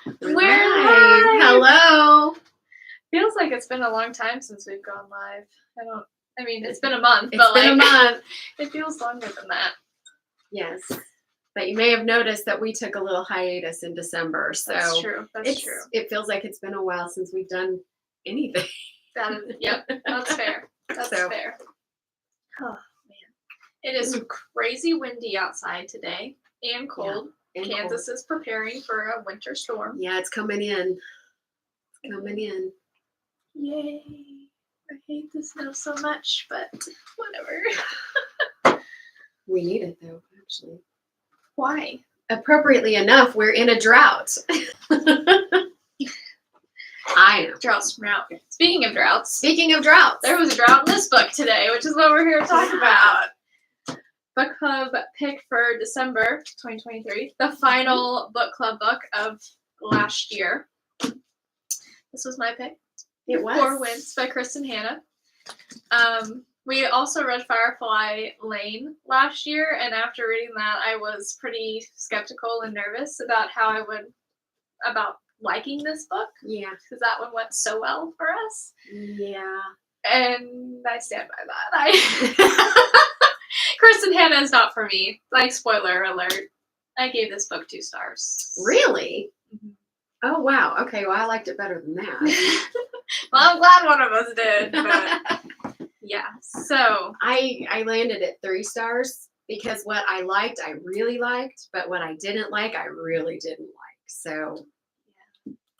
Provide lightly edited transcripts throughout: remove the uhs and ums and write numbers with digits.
We're live. Hello. Feels like it's been a long time since we've gone live. It's been a month, It's been a month. It feels longer than that. Yes. But you may have noticed that we took a little hiatus in December. So that's true. That's true. It feels like it's been a while since we've done anything. Yep, that's fair. That's fair. Oh, man. It is crazy windy outside today and cold. Yeah, and Kansas is preparing for a winter storm. Yeah, it's coming in. Yay. I hate the snow so much, but whatever. We need it, though, actually. Why? Appropriately enough, we're in a drought. I know. Droughts from out. Speaking of droughts, there was a drought in this book today, which is what we're here to talk about. Book club pick for December 2023, the final book club book of last year. This was my pick. It was. 4 Winds by Kristin Hannah. We also read Firefly Lane last year, and after reading that, I was pretty skeptical and nervous about about liking this book. Yeah. Because that one went so well for us. Yeah. And I stand by that. Kristin Hannah is not for me. Like, spoiler alert. I gave this book 2 stars. Really? Mm-hmm. Oh, wow. Okay, well, I liked it better than that. Well, I'm glad one of us did, but yeah. So I landed at 3 stars because what I liked, I really liked, but what I didn't like, I really didn't like. So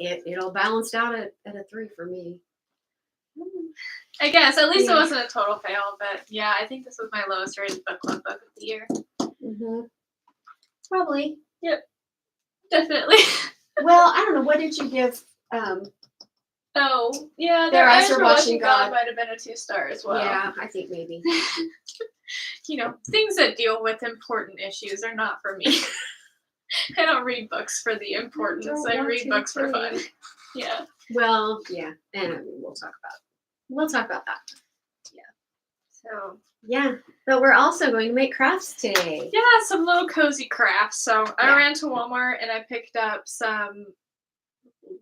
it'll balance out at a 3 for me. I guess at least it wasn't a total fail, but yeah, I think this was my lowest rated book club book of the year. Mm-hmm. Probably. Yep. Definitely. Well, I don't know. What did you give? Oh, yeah, Their Eyes Are Watching God might have been a 2 star as well. Yeah, I think maybe. Things that deal with important issues are not for me. I don't read books for the importance. I read books for fun. Yeah. Well, yeah, and we'll talk about that. Yeah. So. Yeah, but we're also going to make crafts today. Yeah, some little cozy crafts. So I ran to Walmart and I picked up some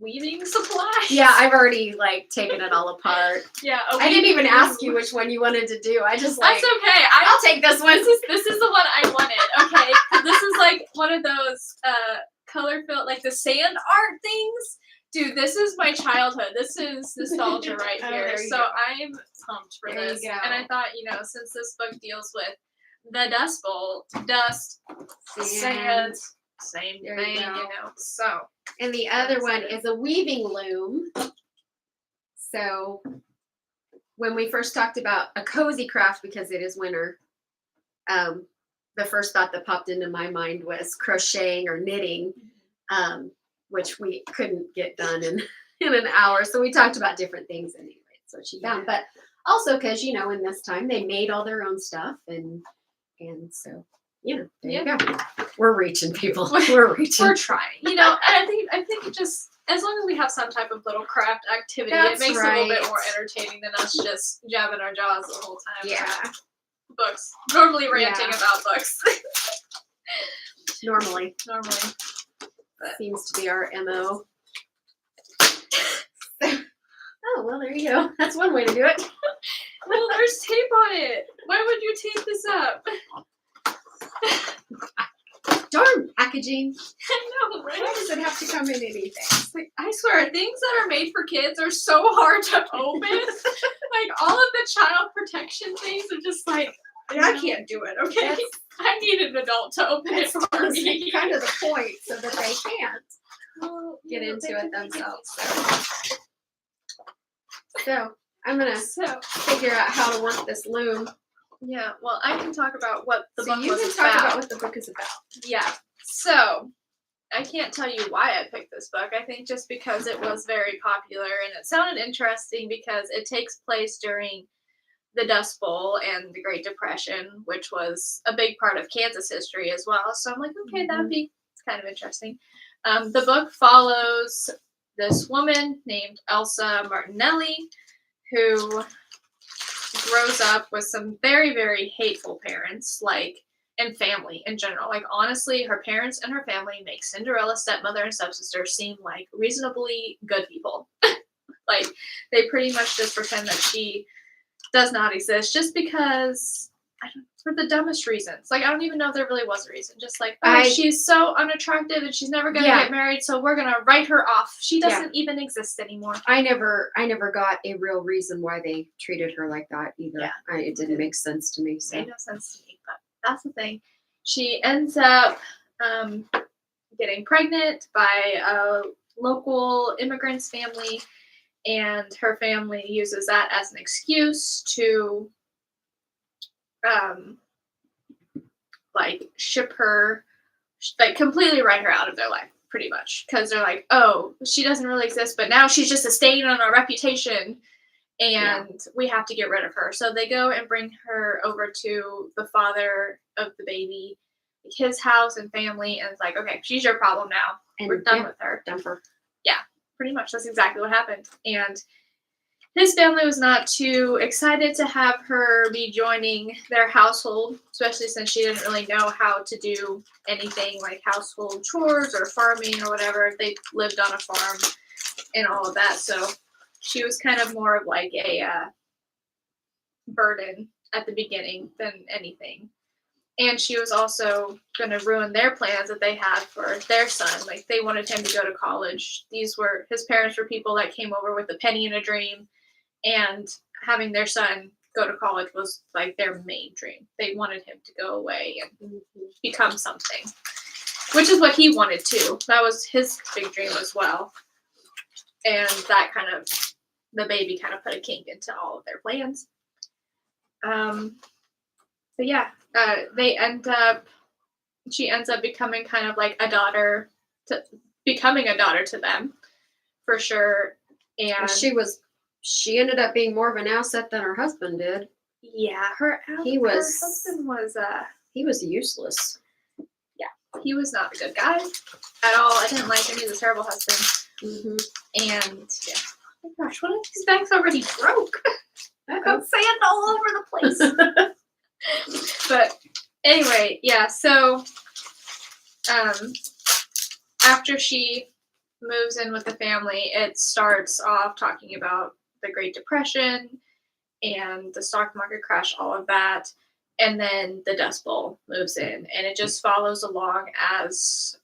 weaving supplies. Yeah, I've already taken it all apart. Yeah, I didn't even ask you which one you wanted to do. I just that's okay. I'll take this one. This is the one I wanted. Okay, this is one of those color filled the sand art things. Dude, this is my childhood. This is nostalgia right here. So I'm pumped for this. And I thought, since this book deals with the Dust Bowl, dust, sand, same thing, So. And the other one is a weaving loom. So when we first talked about a cozy craft, because it is winter, the first thought that popped into my mind was crocheting or knitting. Which we couldn't get done in an hour. So we talked about different things anyway. That's what she found. But also because, in this time they made all their own stuff. And so, there you go. We're reaching, people. We're reaching. We're trying. And I think it just, as long as we have some type of little craft activity, it makes it a little bit more entertaining than us just jabbing our jaws the whole time. Yeah. Books. Normally ranting about books. Normally. But. Seems to be our MO. Oh, well, there you go. That's one way to do it. Well, there's tape on it. Why would you tape this up? Darn packaging. I know, right? Why does it have to come in anything? I swear, things that are made for kids are so hard to open. All of the child protection things are just I can't do it, okay? I need an adult to open it for me. Kind of the point, so that they can't get into it themselves. So I'm gonna figure out how to work this loom. Yeah, well, I can talk about what the book was about. So you can talk about what the book is about. Yeah. So I can't tell you why I picked this book. I think just because it was very popular and it sounded interesting because it takes place during the Dust Bowl and the Great Depression, which was a big part of Kansas history as well. So I'm like, okay, that'd be kind of interesting. The book follows this woman named Elsa Martinelli, who grows up with some very, very hateful parents. and family in general. Like, honestly, her parents and her family make Cinderella's stepmother and stepsister seem like reasonably good people. Like, they pretty much just pretend that she does not exist just because, for the dumbest reasons. Like, I don't even know if there really was a reason. Just like, oh, she's so unattractive and she's never going to get married, so we're going to write her off. She doesn't even exist anymore. I never got a real reason why they treated her like that either. Yeah. It didn't make sense to me. So. It made no sense to me, but that's the thing. She ends up getting pregnant by a local immigrant's family, and her family uses that as an excuse to like ship her, like completely write her out of their life, pretty much, because they're like, oh, she doesn't really exist, but now she's just a stain on our reputation, and we have to get rid of her. So they go and bring her over to the father of the baby, his house and family, and it's like, okay, she's your problem now, and we're done with her. Done for. Yeah, pretty much that's exactly what happened. And his family was not too excited to have her be joining their household, especially since she didn't really know how to do anything like household chores or farming or whatever. They lived on a farm and all of that. So she was kind of more of like a burden at the beginning than anything. And she was also going to ruin their plans that they had for their son. Like, they wanted him to go to college. His parents were people that came over with a penny and a dream. And having their son go to college was like their main dream. They wanted him to go away and become something, which is what he wanted too. That was his big dream as well. And that kind of, the baby kind of put a kink into all of their plans. But yeah, she ends up becoming kind of like a daughter to them, for sure. And she ended up being more of an asset than her husband did. Yeah, her husband was useless. Yeah, he was not a good guy at all. I didn't like him. He was a terrible husband. Mm-hmm. And yeah, oh my gosh, one of these bags already broke. I got sand all over the place. But anyway, yeah. So after she moves in with the family, it starts off talking about the Great Depression and the stock market crash, all of that. And then the Dust Bowl moves in, and it just follows along as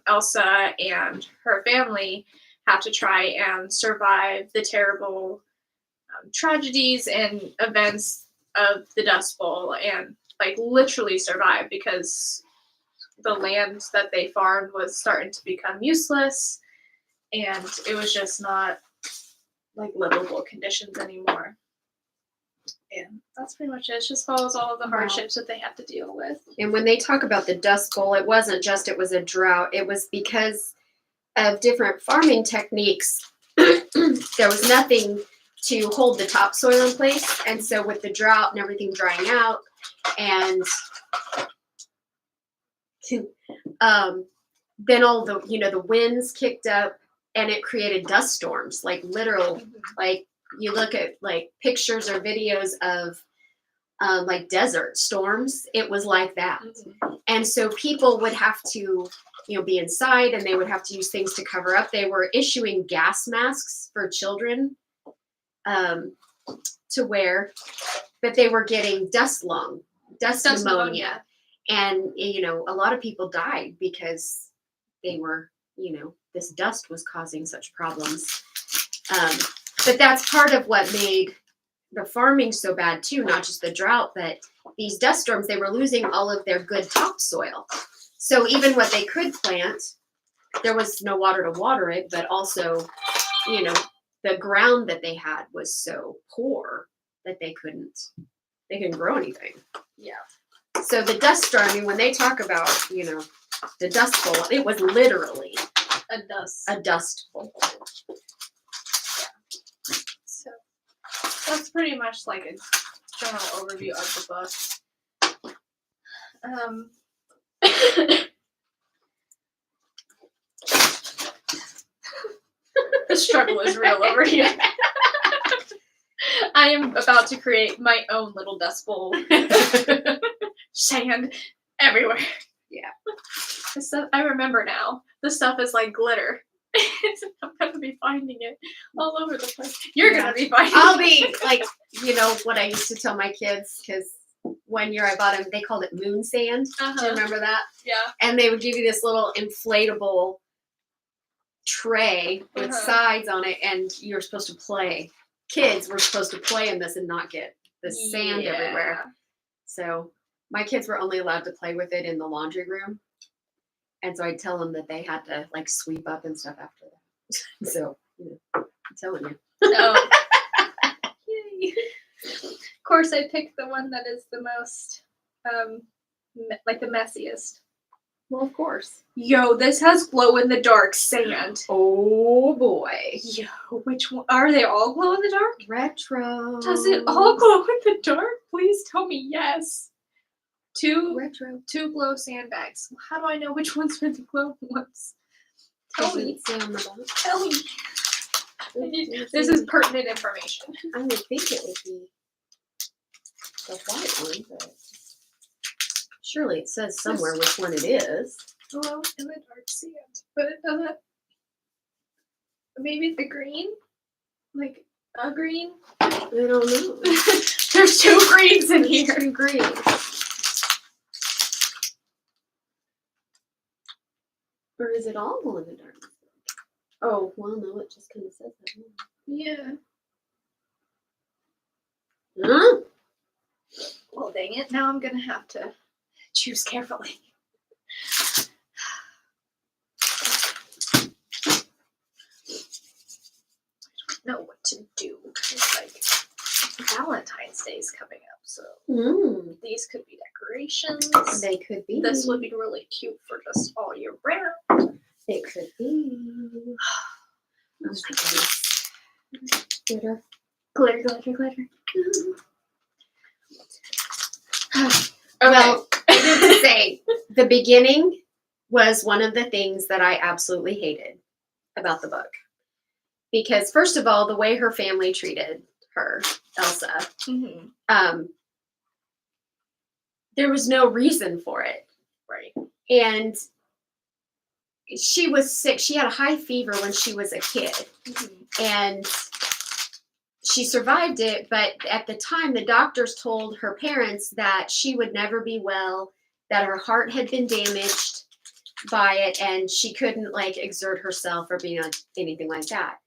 Elsa and her family have to try and survive the terrible tragedies and events of the Dust Bowl, and like literally survive, because the land that they farmed was starting to become useless, and it was just not like livable conditions anymore. And that's pretty much it. It just follows all of the hardships that they have to deal with. And when they talk about the Dust Bowl, it wasn't just it was a drought. It was because of different farming techniques. There was nothing to hold the topsoil in place. And so with the drought and everything drying out, and then all the, the winds kicked up, and it created dust storms, like literal, like you look at like pictures or videos of like desert storms. It was like that. Mm-hmm. And so people would have to, be inside, and they would have to use things to cover up. They were issuing gas masks for children to wear, but they were getting dust pneumonia. And, a lot of people died because they were, this dust was causing such problems. But that's part of what made the farming so bad too, not just the drought, but these dust storms. They were losing all of their good topsoil. So even what they could plant, there was no water to water it, but also, the ground that they had was so poor that they couldn't grow anything. Yeah. So the dust storm, when they talk about, the Dust Bowl, it was literally a dust bowl. Yeah. So that's pretty much like a general overview of the book. The struggle is real over here. I am about to create my own little Dust Bowl. sand everywhere. Yeah. The stuff, I remember now. The stuff is like glitter. I'm gonna be finding it all over the place. You're gonna be finding I'll it. be like, what I used to tell my kids, because one year I bought them, they called it moon sand. Do you remember that? Yeah. And they would give you this little inflatable tray with sides on it, and you were supposed to play. Kids were supposed to play in this and not get the sand everywhere. So my kids were only allowed to play with it in the laundry room. And so I'd tell them that they had to like sweep up and stuff after that. So, I'm telling you. Oh. Yay. Of course, I picked the one that is the most, like the messiest. Well, of course. Yo, this has glow in the dark sand. Oh boy. Yo, which one? Are they all glow in the dark? Retro. Does it all glow in the dark? Please tell me yes. Retro. Two glow sandbags. How do I know which ones are the glow ones? Tell me. Say on the bottom. Tell me. This is pertinent information. I would think it would be the white one, but surely it says somewhere which one it is. Glow in the dark sand, but it doesn't. Maybe the green, like a green. I don't know. There's two greens in here. Two greens. Or is it all glow in the dark? Oh, well, no, it just kind of says that. Yeah. Huh? Well, dang it. Now I'm going to have to choose carefully. I don't know what to do. It's like Valentine's Day is coming up, so these could be decorations. They could be. This would be really cute for just all year round. It could be. Oh my goodness. Glitter. Glitter, glitter, glitter. Well, I did say the beginning was one of the things that I absolutely hated about the book. Because first of all, the way her family treated her, Elsa, there was no reason for it. Right. And she was sick. She had a high fever when she was a kid. And she survived it, but at the time, the doctors told her parents that she would never be well, that her heart had been damaged by it, and she couldn't like exert herself or be like anything like that.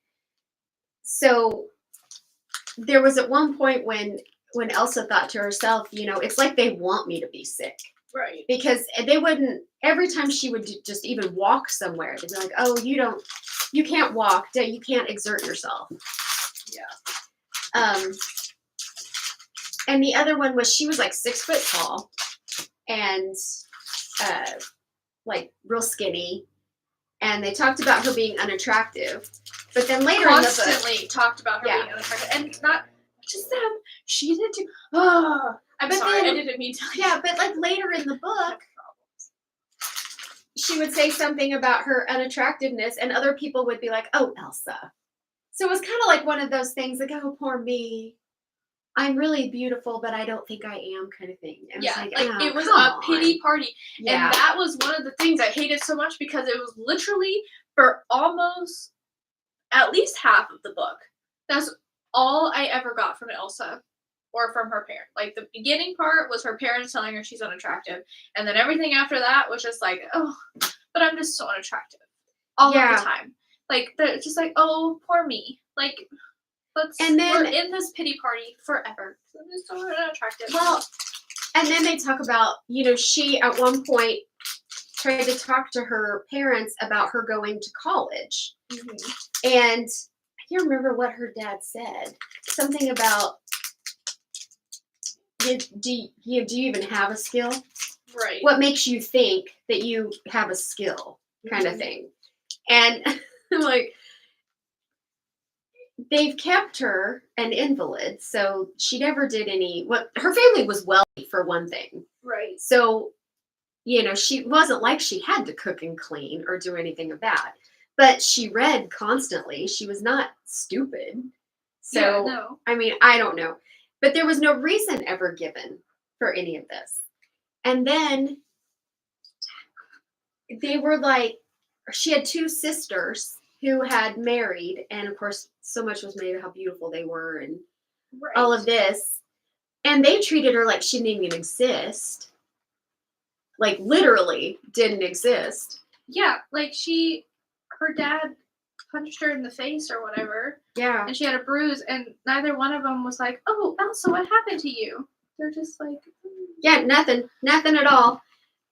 So there was at one point when Elsa thought to herself, it's like they want me to be sick. Right. Because they wouldn't, every time she would just even walk somewhere, they'd be like, oh, you can't walk, you can't exert yourself. Yeah. And the other one was she was like 6 foot tall and like real skinny. And they talked about her being unattractive. But then later Constantly in the book, talked about her being unattractive. And not just them. She did too. Oh, I'm sorry. I didn't mean to. Yeah, but like later in the book, she would say something about her unattractiveness and other people would be like, oh, Elsa. So it was kind of like one of those things like, oh, poor me. I'm really beautiful, but I don't think I am kind of thing. And yeah, it was a pity party. Yeah. And that was one of the things I hated so much because it was literally for almost at least half of the book. That's all I ever got from Elsa or from her parent. Like the beginning part was her parents telling her she's unattractive. And then everything after that was just like, oh, but I'm just so unattractive. All of the time. Like, they're just like, oh, poor me. Like, we're in this pity party forever. I'm just so unattractive. Well, and then they talk about, she at one point tried to talk to her parents about her going to college. And I can't remember what her dad said. Something about, do you even have a skill? Right. What makes you think that you have a skill kind of thing? And like, they've kept her an invalid, so she never did her family was wealthy for one thing. Right. So, she wasn't like she had to cook and clean or do anything of that. But she read constantly. She was not stupid. So, yeah, no. I mean, I don't know. But there was no reason ever given for any of this. And then they were like, she had two sisters who had married, and of course, so much was made of how beautiful they were and all of this. And they treated her like she didn't even exist. Like, literally didn't exist. Yeah, like her dad punched her in the face or whatever. Yeah. And she had a bruise, and neither one of them was like, "Oh, Elsa, what happened to you?" They're just like, Yeah, nothing at all.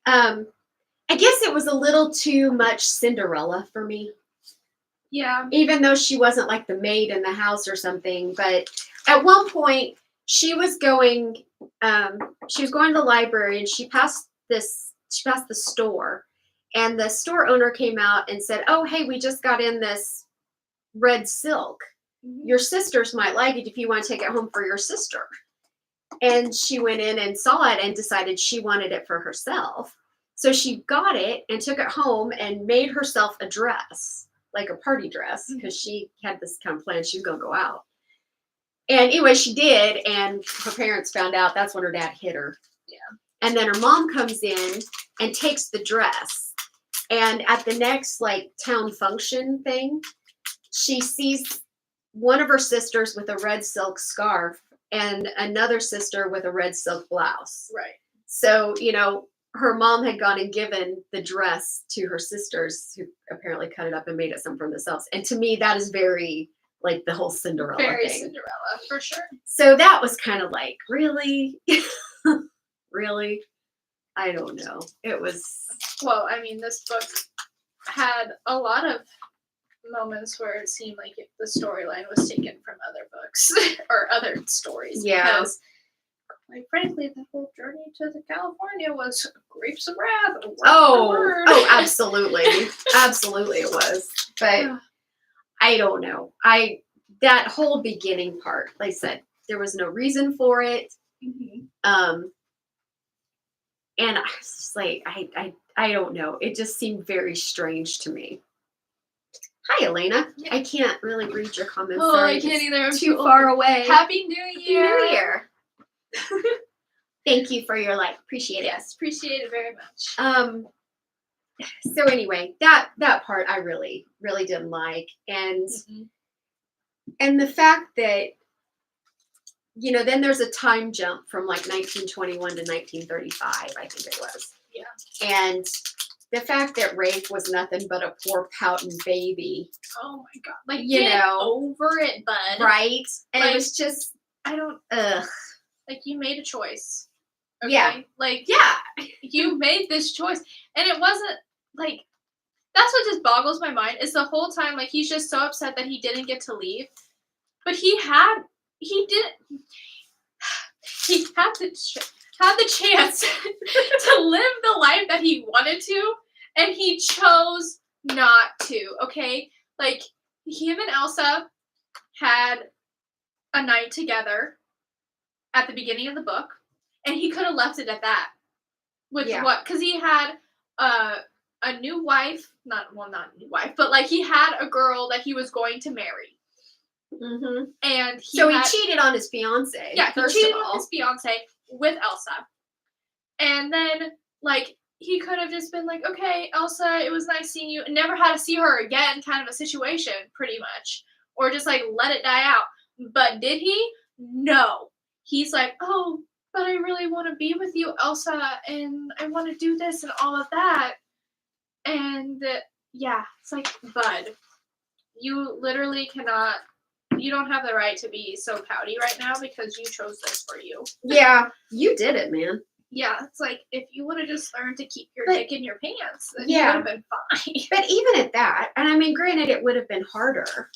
I guess it was a little too much Cinderella for me. Yeah. Even though she wasn't like the maid in the house or something, but at one point she was going to the library, and she passed the store, and the store owner came out and said, "Oh, hey, we just got in this red silk. Your sisters might like it if you want to take it home for your sister." And she went in and saw it and decided she wanted it for herself. So she got it and took it home and made herself a dress, like a party dress, because she had this kind of plan. She was going to go out. And anyway, she did. And her parents found out. That's when her dad hit her. Yeah. And then her mom comes in and takes the dress. And at the next like town function thing, she sees one of her sisters with a red silk scarf and another sister with a red silk blouse. Right. So, her mom had gone and given the dress to her sisters, who apparently cut it up and made it some for themselves. And to me, that is very like the whole Cinderella Very thing. Cinderella, for sure. So that was kind of like, really? Really? I don't know. It was... Well, I mean, this book had a lot of moments where it seemed like the storyline was taken from other books or other stories. Yeah. Because, quite frankly, the whole journey to California was grapes of wrath. Oh, absolutely. Absolutely it was. But I don't know. That whole beginning part, like I said, there was no reason for it. And I was just like, I don't know. It just seemed very strange to me. Hi, Elena. Yeah. I can't really read your comments. Oh, Sorry. I can't either. I'm too far away. Happy New Year. Happy New Year. Thank you for your like. Appreciate it. Yes, appreciate it very much. So anyway, that part I really, really didn't like. And the fact that, then there's a time jump from like 1921 to 1935, I think it was. Yeah. And the fact that Rafe was nothing but a poor pouting baby. Oh my God. Like, get over it, bud. Right? And like, it was just, like, you made a choice. Okay? Yeah. Like, yeah. You made this choice. And it wasn't, like, that's what just boggles my mind, is the whole time, like, he's just so upset that he didn't get to leave. But he had the chance to live the life that he wanted to, and he chose not to, okay? Like, him and Elsa had a night together at the beginning of the book, and he could have left it at that. With what? Because he had a new wife, not a new wife, but like he had a girl that he was going to marry. And he cheated on his fiance. Yeah, he cheated on his fiance with Elsa. And then, like, he could have just been like, okay, Elsa, it was nice seeing you, and never had to see her again, kind of a situation, pretty much. Or just, like, let it die out. But did he? No. He's like, oh, but I really want to be with you, Elsa, and I want to do this and all of that. And, yeah, it's like, bud, you literally cannot... You don't have the right to be so pouty right now because you chose this for you. Yeah, you did it, man. Yeah, it's like, if you would have just learned to keep your dick in your pants, then you would have been fine. But even at that, and I mean, granted, it would have been harder,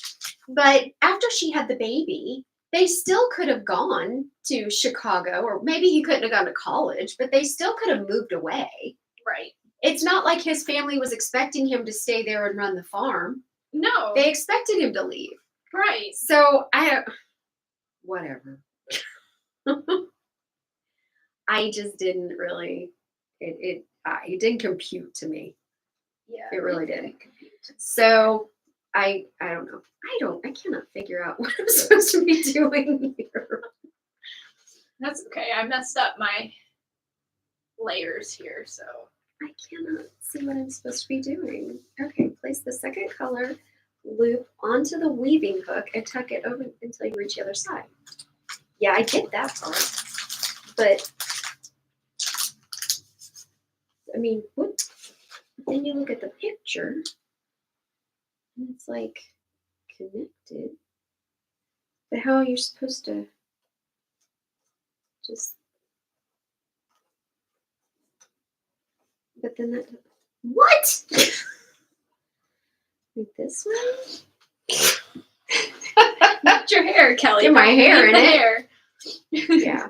but after she had the baby, they still could have gone to Chicago, or maybe he couldn't have gone to college, but they still could have moved away. Right. It's not like his family was expecting him to stay there and run the farm. No. They expected him to leave. Right. So whatever. I just didn't really, it didn't compute to me. Yeah. It really didn't compute. So I don't know. I cannot figure out what I'm supposed to be doing here. That's okay. I messed up my layers here. So I cannot see what I'm supposed to be doing. Okay, place the second color loop onto the weaving hook and tuck it over until you reach the other side. Yeah, I get that part. But, I mean, what? Then you look at the picture, and it's like connected. But how are you supposed to just. But then that. What? Like this way? not your hair, Kelly. Get my Don't hair leave in the it. hair. Yeah.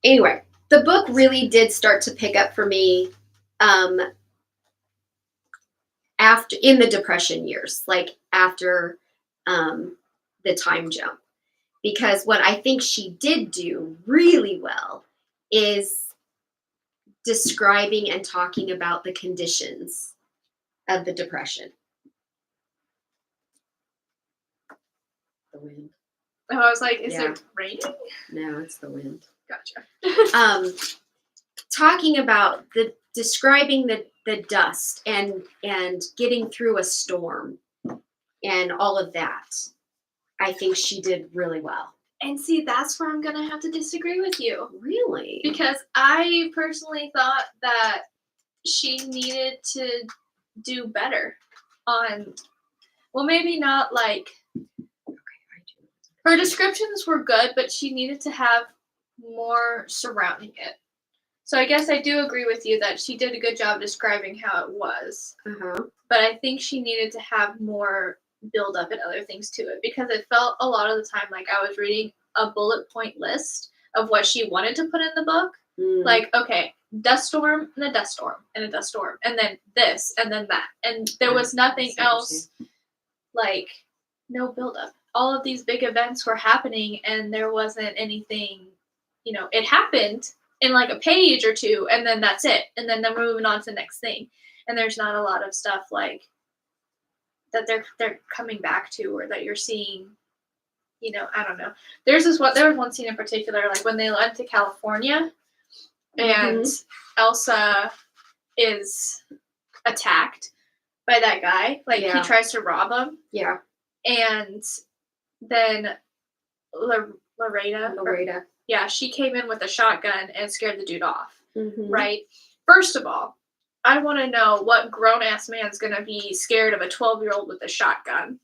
Anyway, the book really did start to pick up for me after in the Depression years, like after the time jump. Because what I think she did do really well is describing and talking about the conditions of the Depression. The wind. Oh, I was like, is Yeah. it raining? No, it's the wind. Gotcha. Talking about describing the dust and getting through a storm and all of that, I think she did really well. And see, that's where I'm gonna have to disagree with you. Really? Because I personally thought that she needed to do better on, well, maybe not like, her descriptions were good, but she needed to have more surrounding it. So I guess I do agree with you that she did a good job describing how it was. Uh-huh. But I think she needed to have more build up and other things to it, because it felt a lot of the time like I was reading a bullet point list of what she wanted to put in the book. Like, okay, dust storm and a dust storm and a dust storm, and then this and then that. And there was nothing else, like, no build up. All of these big events were happening and there wasn't anything, it happened in like a page or two and then that's it. And then we're moving on to the next thing. And there's not a lot of stuff like that they're coming back to, or that you're seeing, I don't know. There was one scene in particular, like when they went to California and Elsa is attacked by that guy. Like, he tries to rob him. Yeah. And then Loretta. Yeah, she came in with a shotgun and scared the dude off. Mm-hmm. Right? First of all, I want to know what grown-ass man's going to be scared of a 12-year-old with a shotgun.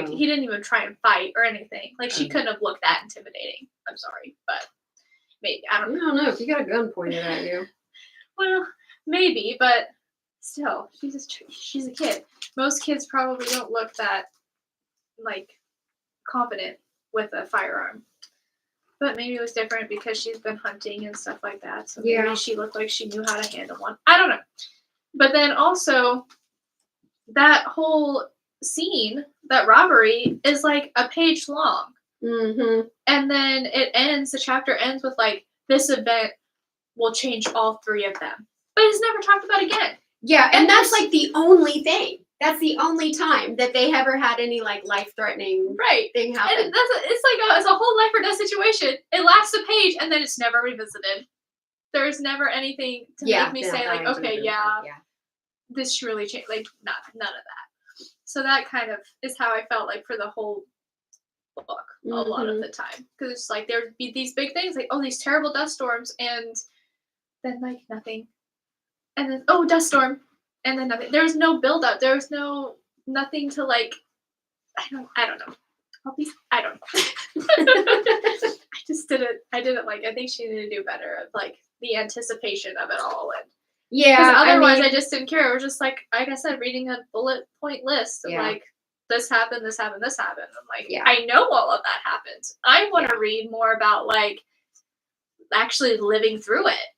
He didn't even try and fight or anything. Like, she couldn't have looked that intimidating. I'm sorry, but maybe. I don't know. If you got a gun pointed at you. Well, maybe, but still, she's a kid. Most kids probably don't look that, like, confident with a firearm. But maybe it was different because she's been hunting and stuff like that. So maybe she looked like she knew how to handle one. I don't know. But then also, that whole scene, that robbery, is like a page long. Mm-hmm. And then the chapter ends with like, this event will change all three of them. But it's never talked about again. Yeah, and that's like the only thing. That's the only time that they ever had any like life-threatening thing happen. And it's a whole life or death situation. It lasts a page and then it's never revisited. There's never anything to make me say like, okay, this really changed. Like, none of that. So that kind of is how I felt like for the whole book a lot of the time. Because it's like there'd be these big things like, oh, these terrible dust storms, and then like nothing. And then, oh, dust storm. And then nothing. There was no build up. There was nothing to like. I don't know. I don't know. I didn't like. I think she needed to do better of like the anticipation of it all, and because otherwise I just didn't care. It was just like I said, reading a bullet point list of like this happened, this happened, this happened. I'm like, I know all of that happened. I want to read more about like actually living through it.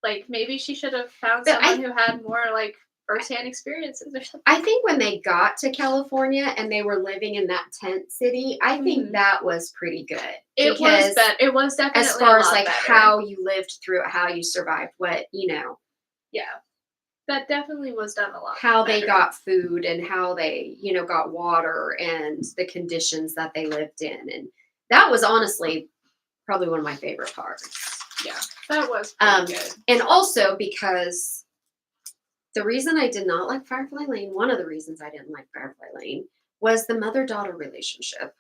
Like maybe she should have found someone who had more like first-hand experiences or something. I think when they got to California and they were living in that tent city, I think that was pretty good. It was better. It was definitely as far as like better. how you lived through it, how you survived, what. Yeah, that definitely was done a lot. How better. they got food and how they, got water and the conditions that they lived in, and that was honestly probably one of my favorite parts. Yeah, that was pretty good. And also because the reason I did not like Firefly Lane, one of the reasons I didn't like Firefly Lane, was the mother-daughter relationship,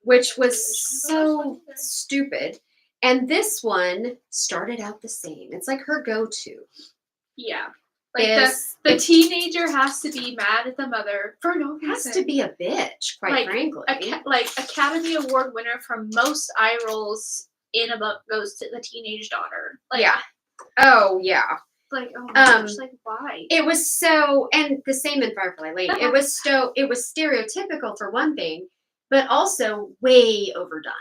which was so stupid. And this one started out the same. It's like her go-to. Yeah. Like the teenager has to be mad at the mother for no reason. Has to be a bitch, quite frankly. Like Academy Award winner from most eye rolls in a book goes to the teenage daughter. Like, yeah. Oh yeah. Like, oh my gosh, like why? It was so, and the same in Firefly Lane. It was stereotypical for one thing, but also way overdone.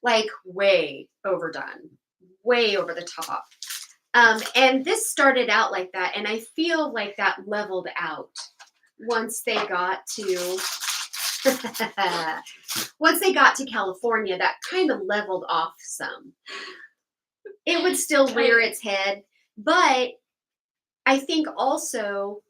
Like way overdone. Way over the top. And this started out like that, and I feel like that leveled out once they got to California. That kind of leveled off some. It would still rear its head, but I think also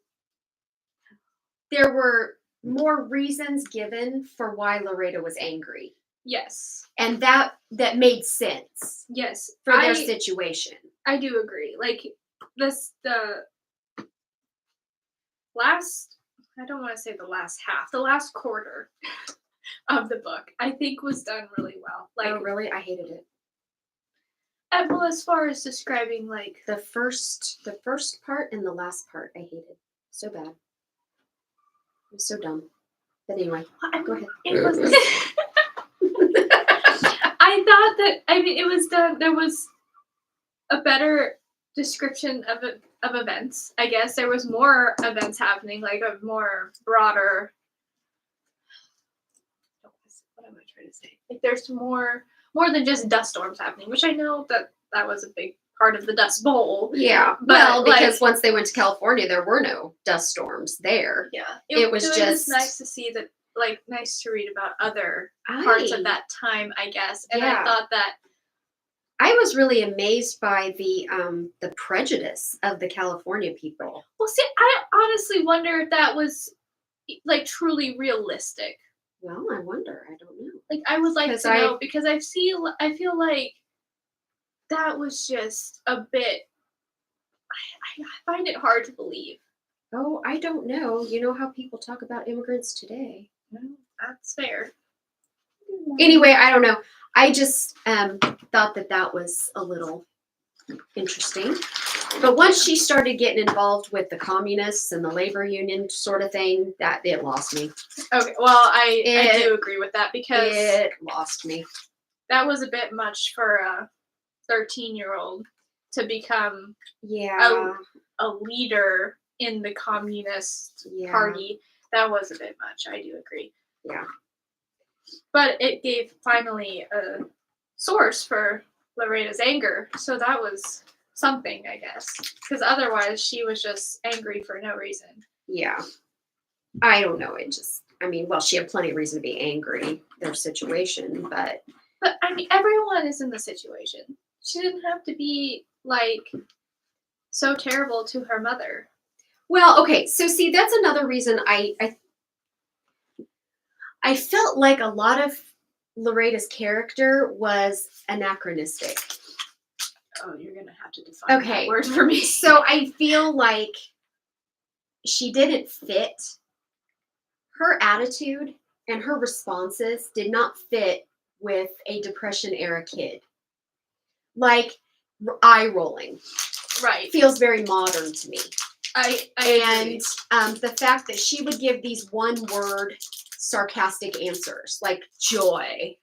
there were more reasons given for why Laredo was angry. Yes. And that made sense. Yes. For their situation. I do agree. Like the last, I don't want to say the last half, the last quarter of the book, I think was done really well. Like, oh, really? I hated it. Well, as far as describing like the first part and the last part, I hated so bad. It was so dumb. But anyway, go ahead. It was. I thought that. I mean, it was done. There was a better description of events. I guess there was more events happening, like a more broader. What am I trying to say? Like there's more than just dust storms happening, which I know that was a big part of the Dust Bowl. Yeah, but well, because once they went to California, there were no dust storms there. Yeah, it was just nice to see that. Like nice to read about other parts of that time, I guess. And I thought that I was really amazed by the prejudice of the California people. Well, see, I honestly wonder if that was like truly realistic. Well, I wonder. I don't know. Like I would like to know because I feel like that was just a bit. I find it hard to believe. Oh, I don't know. You know how people talk about immigrants today. Well, that's fair. Anyway, I don't know. I just thought that was a little interesting. But once she started getting involved with the communists and the labor union sort of thing, that it lost me. Okay, well, I do agree with that because it lost me. That was a bit much for a 13-year-old to become a leader in the Communist Party. That was a bit much. I do agree. Yeah. But it gave finally a source for Lareda's anger. So that was something, I guess. Because otherwise she was just angry for no reason. Yeah. I don't know. She had plenty of reason to be angry, their situation, but I mean, everyone is in the situation. She didn't have to be, like, so terrible to her mother. Well, okay, so see, that's another reason I felt like a lot of Lareda's character was anachronistic. Oh, you're going to have to define that word for me. So I feel like she didn't fit. Her attitude and her responses did not fit with a Depression-era kid. Like, eye rolling. Right. Feels very modern to me. I agree. The fact that she would give these one-word sarcastic answers, like joy.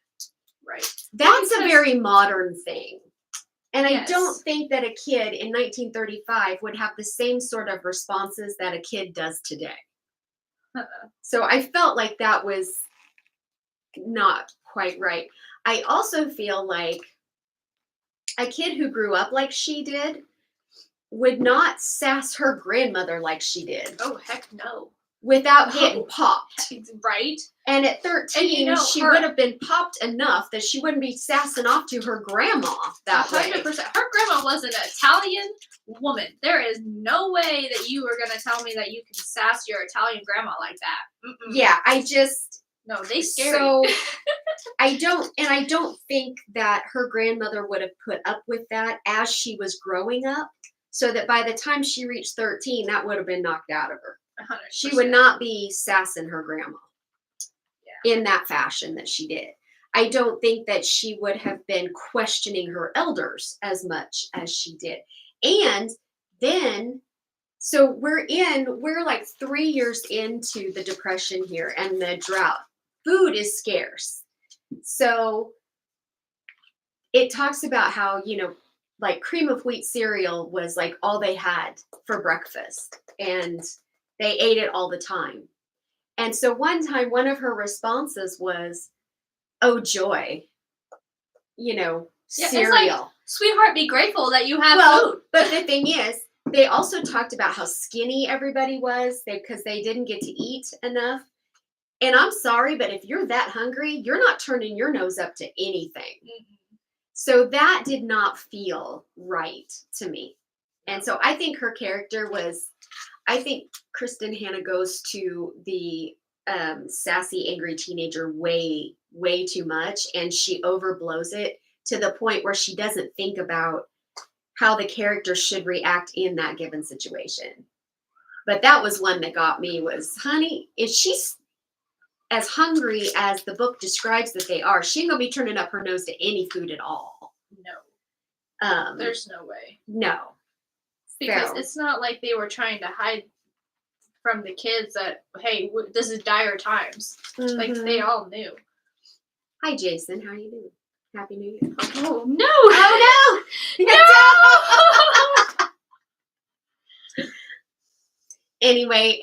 Right. That's a very modern thing. And I don't think that a kid in 1935 would have the same sort of responses that a kid does today. So I felt like that was not quite right. I also feel like a kid who grew up like she did would not sass her grandmother like she did. Oh, heck no. Without getting popped. Right. And at 13, she would have been popped enough that she wouldn't be sassing off to her grandma that 100%. way. Her grandma was an Italian woman. There is no way that you are going to tell me that you can sass your Italian grandma like that. Mm-mm. Yeah, No, they scary. So I don't think that her grandmother would have put up with that as she was growing up, so that by the time she reached 13, that would have been knocked out of her. 100%. She would not be sassing her grandma in that fashion that she did. I don't think that she would have been questioning her elders as much as she did. And then, so we're like 3 years into the Depression here and the drought. Food is scarce. So it talks about how, like cream of wheat cereal was like all they had for breakfast, and they ate it all the time. And so one time, one of her responses was, "Oh, joy, Yeah, cereal." it's like, sweetheart, be grateful that you have food. But the thing is, they also talked about how skinny everybody was because they didn't get to eat enough. And I'm sorry, but if you're that hungry, you're not turning your nose up to anything. Mm-hmm. So that did not feel right to me. And so I think her character I think Kristin Hannah goes to the sassy, angry teenager way, way too much. And she overblows it to the point where she doesn't think about how the character should react in that given situation. But that was one that got me was, honey, if she's as hungry as the book describes that they are, she ain't gonna be turning up her nose to any food at all. No. There's no way. No. Because it's not like they were trying to hide from the kids that, hey, this is dire times. Mm-hmm. Like, they all knew. Hi, Jason. How you doing? Happy New Year. Oh, no! Oh, no! No! Anyway,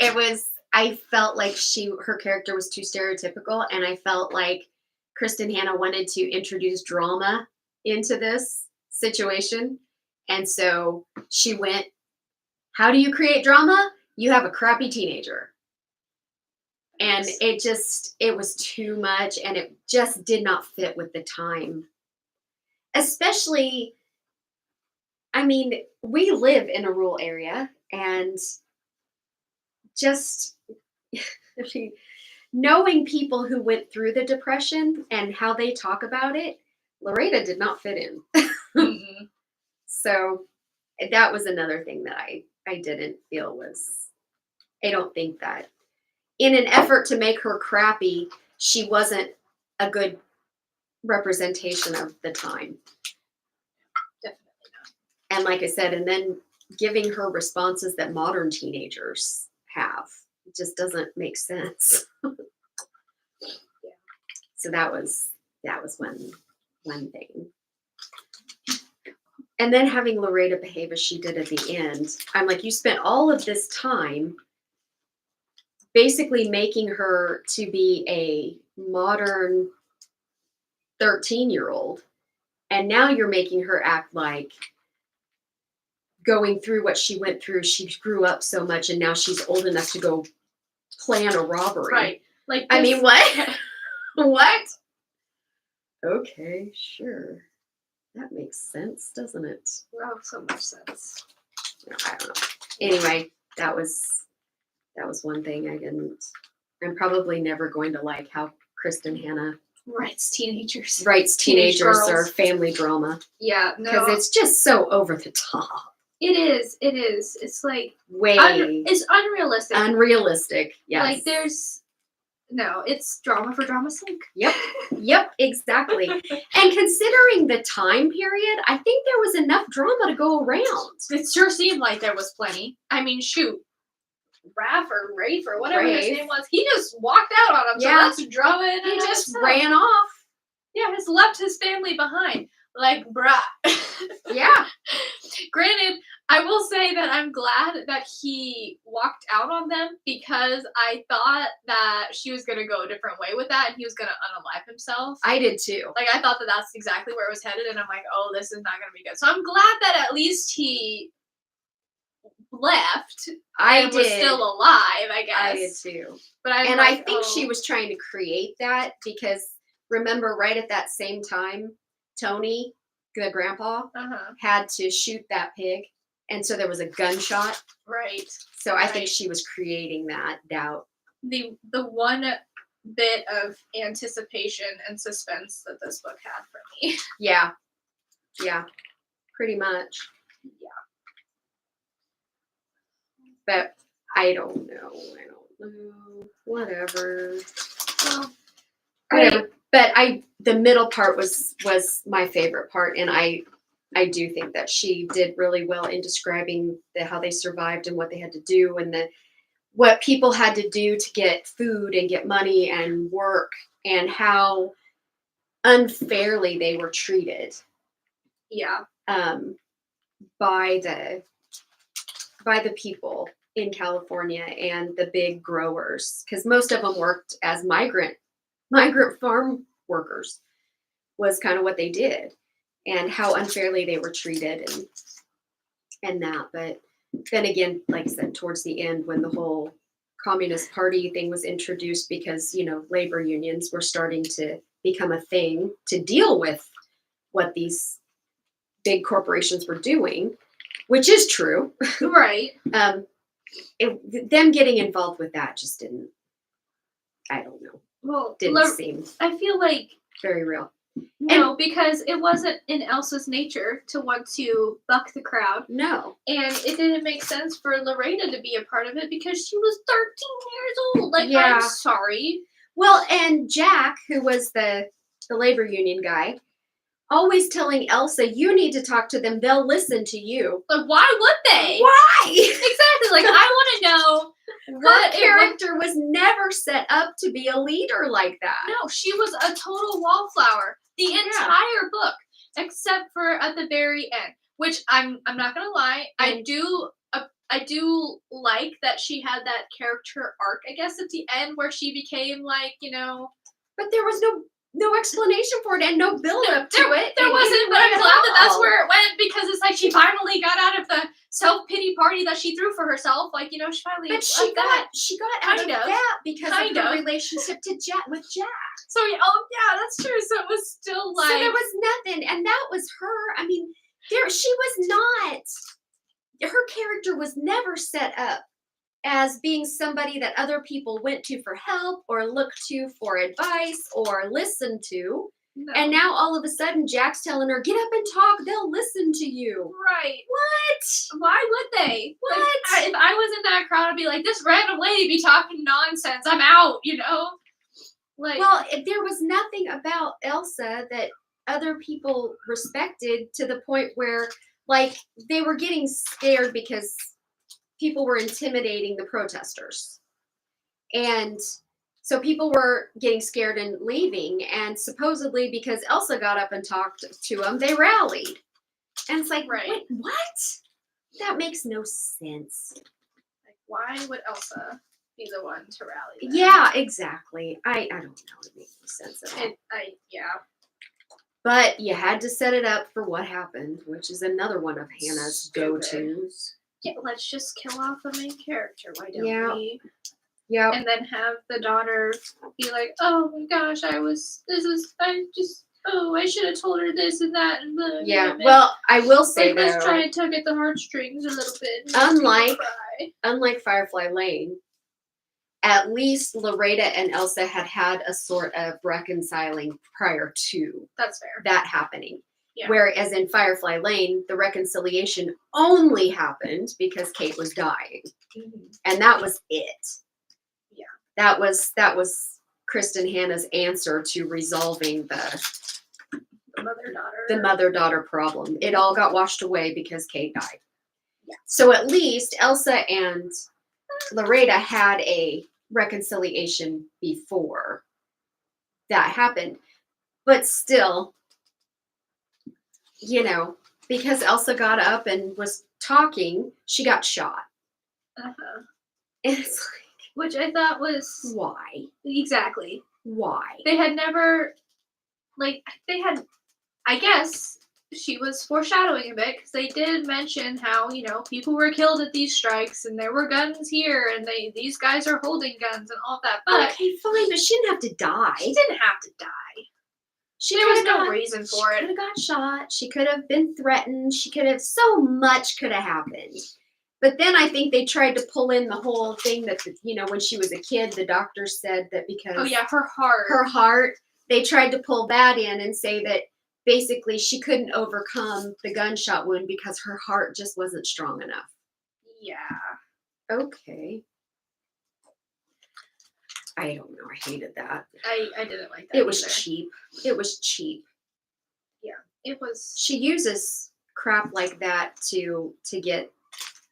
I felt like her character was too stereotypical, and I felt like Kristin Hannah wanted to introduce drama into this situation. And so she went, how do you create drama? You have a crappy teenager. And it was too much, and it just did not fit with the time. Especially, I mean, we live in a rural area, and just knowing people who went through the Depression and how they talk about it, Loretta did not fit in. Mm-mm. So that was another thing that I didn't feel was, I don't think that in an effort to make her crappy, she wasn't a good representation of the time. Definitely not. And like I said, and then giving her responses that modern teenagers have, it just doesn't make sense. Yeah. So that was one thing. And then having Loretta behave as she did at the end, I'm like, you spent all of this time basically making her to be a modern 13-year-old, and now you're making her act like going through what she went through. She grew up so much, and now she's old enough to go plan a robbery. Right. Like, I mean, what? What? Okay, sure. That makes sense, doesn't it? Oh, so much sense. I don't know. Anyway, that was one thing I didn't. I'm probably never going to like how Kristin Hannah writes teenagers or family drama. Yeah, no. Because it's just so over the top. It is. It's like it's unrealistic. Unrealistic, yes. Like it's drama for drama's sake. Yep, exactly. And considering the time period, I think there was enough drama to go around. It sure seemed like there was plenty. I mean, shoot. Rafe or whatever his name was, he just walked out on him. Yeah. So that's drama in He and of just itself. ran off. Yeah, has left his family behind. Like, bruh. Yeah. Granted, I will say that I'm glad that he walked out on them, because I thought that she was going to go a different way with that and he was going to unalive himself. I did too. Like, I thought that that's exactly where it was headed, and I'm like, oh, this is not going to be good. So I'm glad that at least he left was still alive, I guess. I did too. But I think she was trying to create that because remember, right at that same time, Tony, the grandpa, had to shoot that pig, and so there was a gunshot. Right. So I think she was creating that doubt. The one bit of anticipation and suspense that this book had for me. Yeah. Yeah. Pretty much. Yeah. But I don't know. Whatever. Well, Whatever. But the middle part was my favorite part, and I do think that she did really well in describing how they survived and what they had to do, and what people had to do to get food and get money and work, and how unfairly they were treated. Yeah. By the people in California and the big growers, because most of them worked as migrant farm workers, was kind of what they did, and how unfairly they were treated, and that. But then again, like I said, towards the end, when the whole Communist Party thing was introduced, because labor unions were starting to become a thing to deal with what these big corporations were doing, which is true. Right. Them getting involved with that just didn't, I don't know. Well, didn't seem I feel like very real. No, because it wasn't in Elsa's nature to want to buck the crowd. No. And it didn't make sense for Lorena to be a part of it because she was 13 years old. Like, Yeah. I'm sorry. Well, and Jack, who was the labor union guy, always telling Elsa, you need to talk to them. They'll listen to you. Like, why would they? Why? Exactly. Like, I want to know what character was never set up to be a leader like that. No, she was a total wallflower. The entire book, except for at the very end, which I'm not gonna lie, I do like that she had that character arc, I guess, at the end where she became like, But there was no explanation for it and no build up to it. There wasn't, but I'm glad that's where it went, because it's like she finally got out of the self-pity party that she threw for herself. Like, she finally. But she got out of that because of her relationship with Jack. So that's true. So it was still like. So there was nothing, and that was her. I mean, she was not. Her character was never set up as being somebody that other people went to for help or looked to for advice or listened to. No. And now all of a sudden Jack's telling her, get up and talk, they'll listen to you. Right. What? Why would they? What? Like, if I was in that crowd, I'd be like, this random lady be talking nonsense. I'm out, Like, well, there was nothing about Elsa that other people respected to the point where, like, they were getting scared because people were intimidating the protesters. And so people were getting scared and leaving. And supposedly because Elsa got up and talked to them, they rallied. And it's like, right. Wait, what? That makes no sense. Like, why would Elsa be the one to rally them? Yeah, exactly. I don't know. It makes no sense at all. Yeah. But you had to set it up for what happened, which is another one of Hannah's go-tos. Yeah, let's just kill off the main character. Why don't we? Yeah. And then have the daughter be like, oh my gosh, I should have told her this and that. And blah, yeah. blah, blah. Well, I will say though. Let's try and tug at the heartstrings a little bit. Unlike Firefly Lane, at least Loretta and Elsa had a sort of reconciling prior to that's fair. That happening. Yeah. Whereas in Firefly Lane, the reconciliation only happened because Kate was dying. Mm-hmm. And that was it. Yeah. That was Kristin Hannah's answer to resolving the mother-daughter problem. It all got washed away because Kate died. Yeah. So at least Elsa and Loretta had a reconciliation before that happened. But still, because Elsa got up and was talking, she got shot. Uh-huh. And it's like, which I thought was why? Exactly. Why? They had never, I guess she was foreshadowing a bit because they did mention how, people were killed at these strikes and there were guns here and these guys are holding guns and all that. But okay, fine, but she didn't have to die. She didn't have to die. There was no reason for it. She could have got shot. She could have been threatened. So much could have happened. But then I think they tried to pull in the whole thing that, when she was a kid, the doctor said that because Oh yeah, her heart. her heart, they tried to pull that in and say that basically she couldn't overcome the gunshot wound because her heart just wasn't strong enough. Yeah. Okay. I don't know. I hated that. I didn't like that. It was either. cheap. It was cheap. Yeah, it was. She uses crap like that to get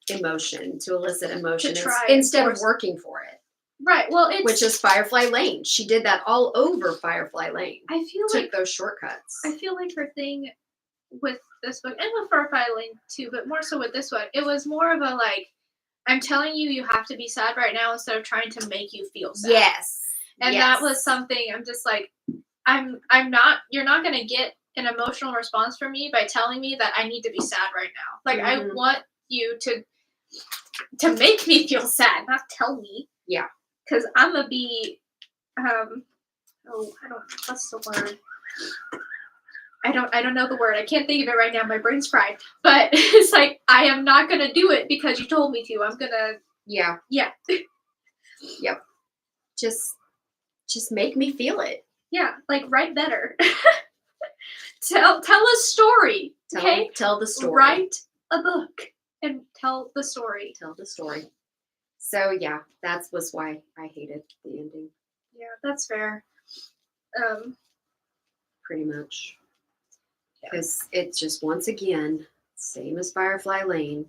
emotion, to elicit emotion, instead of working for it. Right. Well, which is Firefly Lane. She did that all over Firefly Lane. I feel took those shortcuts. I feel like her thing with this book and with Firefly Lane too, but more so with this one, it was more of a like, I'm telling you, you have to be sad right now instead of trying to make you feel sad. Yes. And that was something I'm just like, I'm not. You're not gonna get an emotional response from me by telling me that I need to be sad right now. Like I want you to make me feel sad, not tell me. Yeah. Because I'm gonna be, what's the word? I don't know the word. I can't think of it right now. My brain's fried. But it's like, I am not gonna do it because you told me to. I'm gonna. Yeah. Yeah. Yep. Just make me feel it. Yeah, like write better. Tell a story. Okay. Tell the story. Write a book and tell the story. Tell the story. So yeah, that was why I hated the ending. Yeah, that's fair. Pretty much. Because it's just, once again, same as Firefly Lane.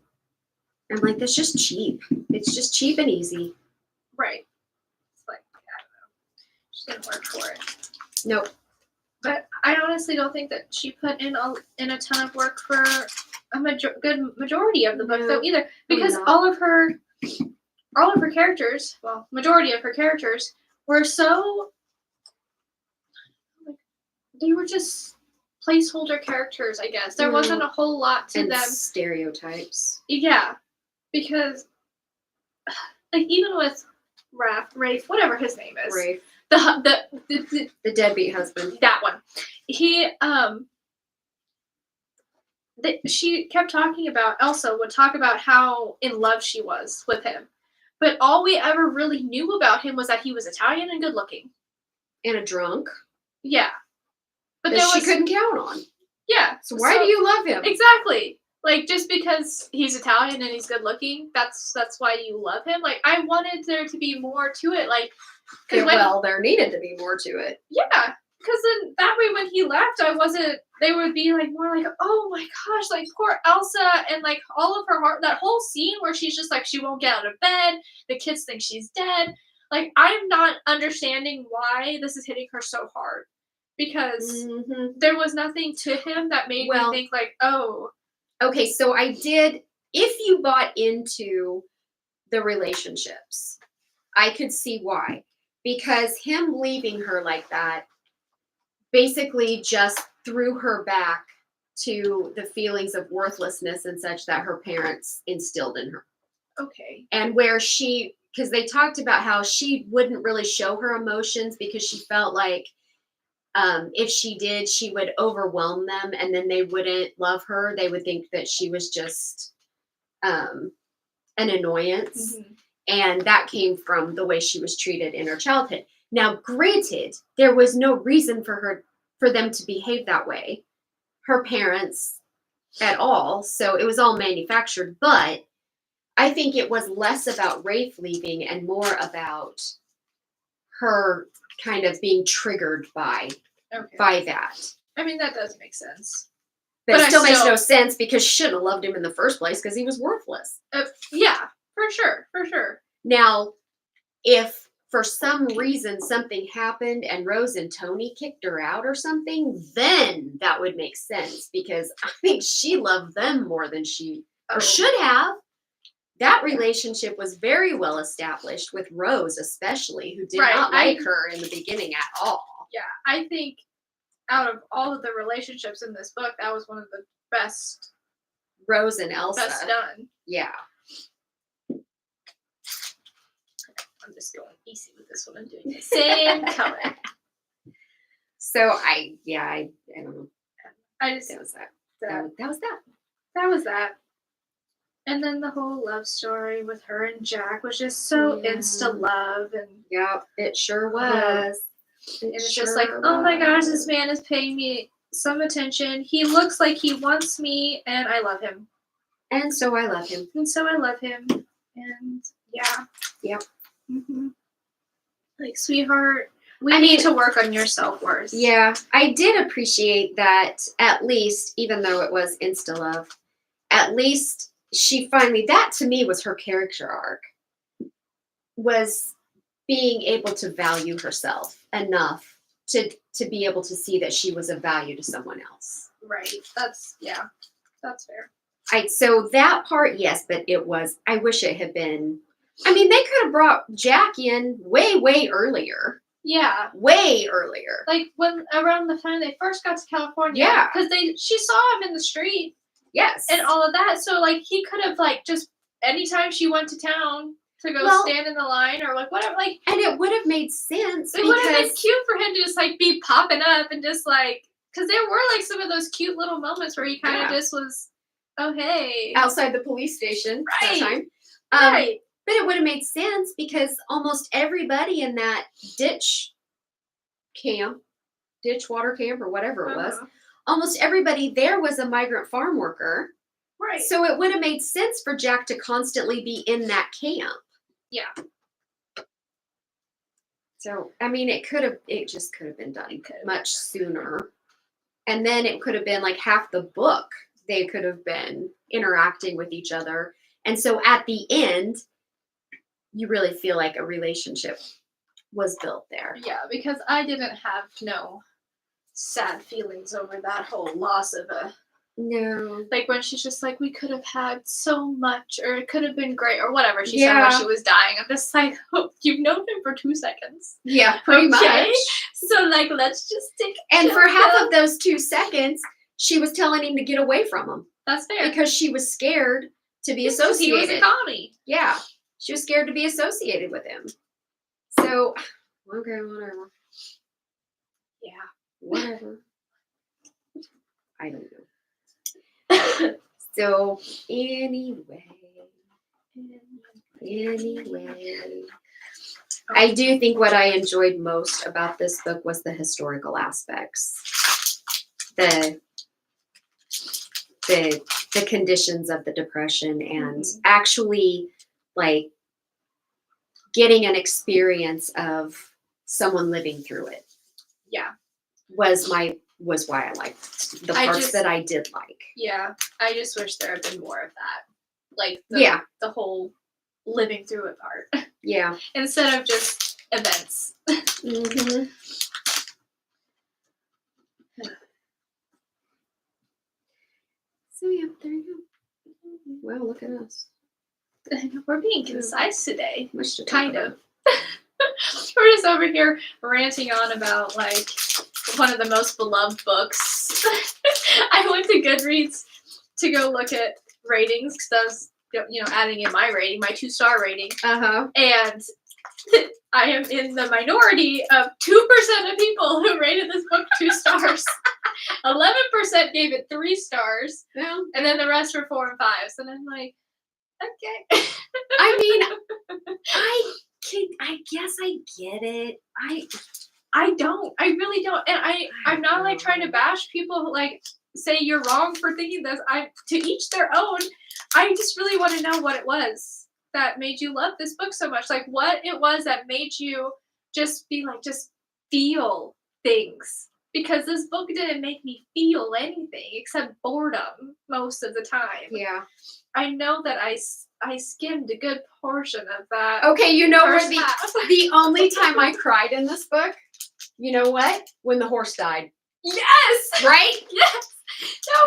I'm like, that's just cheap. It's just cheap and easy. Right. It's like, I don't know. She didn't work for it. Nope. But I honestly don't think that she put in a ton of work for a good majority of the book, though, either. Because all of her characters, well, majority of her characters, were so, they were just placeholder characters, I guess. There wasn't a whole lot to them. Stereotypes. Yeah. Because, like, even with Rafe, whatever his name is. Rafe. The deadbeat husband. That one. He, she kept talking about, Elsa would talk about how in love she was with him. But all we ever really knew about him was that he was Italian and good looking. And a drunk. Yeah. But that she couldn't count on. Yeah. So why do you love him? Exactly. Like, just because he's Italian and he's good looking, that's why you love him. Like, I wanted there to be more to it. Like, there needed to be more to it. Yeah. Because then that way when he left, they would be like more like, oh my gosh, like poor Elsa, and like all of her heart, that whole scene where she's just like, she won't get out of bed, the kids think she's dead. Like, I'm not understanding why this is hitting her so hard. Because there was nothing to him that made me think like, oh. Okay, so if you bought into the relationships, I could see why. Because him leaving her like that basically just threw her back to the feelings of worthlessness and such that her parents instilled in her. Okay. And because they talked about how she wouldn't really show her emotions because she felt like if she did, she would overwhelm them and then they wouldn't love her. They would think that she was just an annoyance. Mm-hmm. And that came from the way she was treated in her childhood. Now, granted, there was no reason for them to behave that way, her parents at all. So it was all manufactured. But I think it was less about Rafe leaving and more about her kind of being triggered by that. I mean, that does make sense. But it still makes no sense because she shouldn't have loved him in the first place because he was worthless. Yeah, for sure. Now, if for some reason something happened and Rose and Tony kicked her out or something, then that would make sense because I think she loved them more than she or should have. That relationship was very well established with Rose, especially, who did not like her in the beginning at all. Yeah, I think out of all of the relationships in this book, that was one of the best. Rose and Elsa. Best done. Yeah. I'm just going easy with this one. I'm doing the same color. So I don't know. That was that. And then the whole love story with her and Jack was just so Yeah. insta love, and Yep, it sure was. it's just like, oh my gosh, this man is paying me some attention. He looks like he wants me, and I love him. And so I love him. And so I love him. And yeah. Yep. Mm-hmm. Like, sweetheart, we need to work on your self-worth. Yeah, I did appreciate that, at least, even though it was insta love, at least she finally, that to me was her character arc, was being able to value herself enough to be able to see that she was of value to someone else. Right. That's fair. So that part, yes, but it was, I wish it had been, I mean, they could have brought Jack in way, way earlier. Yeah. Way earlier. Like when around the time they first got to California. Yeah. Because she saw him in the street. Yes. And all of that. So like he could have like just anytime she went to town to go stand in the line or like whatever, like, and it would have made sense. It would have been cute for him to just like be popping up and just like, because there were like some of those cute little moments where he kind of just was, oh hey, outside the police station right. that time. Right. But it would have made sense because almost everybody in that ditch water camp or whatever it was, almost everybody there was a migrant farm worker. Right. So it would have made sense for Jack to constantly be in that camp. Yeah. So, I mean, it just could have been done much sooner. And then it could have been like half the book. They could have been interacting with each other. And so at the end, you really feel like a relationship was built there. Yeah, because I didn't have no sad feelings over that whole loss of No. Like when she's just like, we could have had so much, or it could have been great, or whatever she said when she was dying. I'm just like, oh, you've known him for 2 seconds. Yeah, pretty much. So like, let's just take. And for half of those 2 seconds, she was telling him to get away from him. That's fair. Because she was scared to be associated. He was a commie. Yeah, she was scared to be associated with him. So, okay, whatever. Yeah, whatever. I don't know. So, anyway, I do think what I enjoyed most about this book was the historical aspects, the conditions of the Depression, and actually like getting an experience of someone living through it. Yeah, was why I liked the parts that I did like. Yeah, I just wish there had been more of that, like the whole living through it part. Yeah, instead of just events. Mm-hmm. So yeah, there you go. Well, look at us. We're being concise today. Much to kind of. We're just over here ranting on about like one of the most beloved books. I went to Goodreads to go look at ratings because I was, adding in my rating, my 2-star rating. And I am in the minority of 2% of people who rated this book 2 stars. 11% gave it 3 stars. Well, and then the rest were 4 and 5s. And I'm like, okay. I mean, I guess I get it. I don't. I really don't. And I'm not like trying to bash people who like say you're wrong for thinking this. To each their own. I just really want to know what it was that made you love this book so much. Like what it was that made you just be like, just feel things. Because this book didn't make me feel anything except boredom most of the time. Yeah. I know that I skimmed a good portion of that. Okay, where the only time I cried in this book, you know what? When the horse died. Yes! Right? Yes!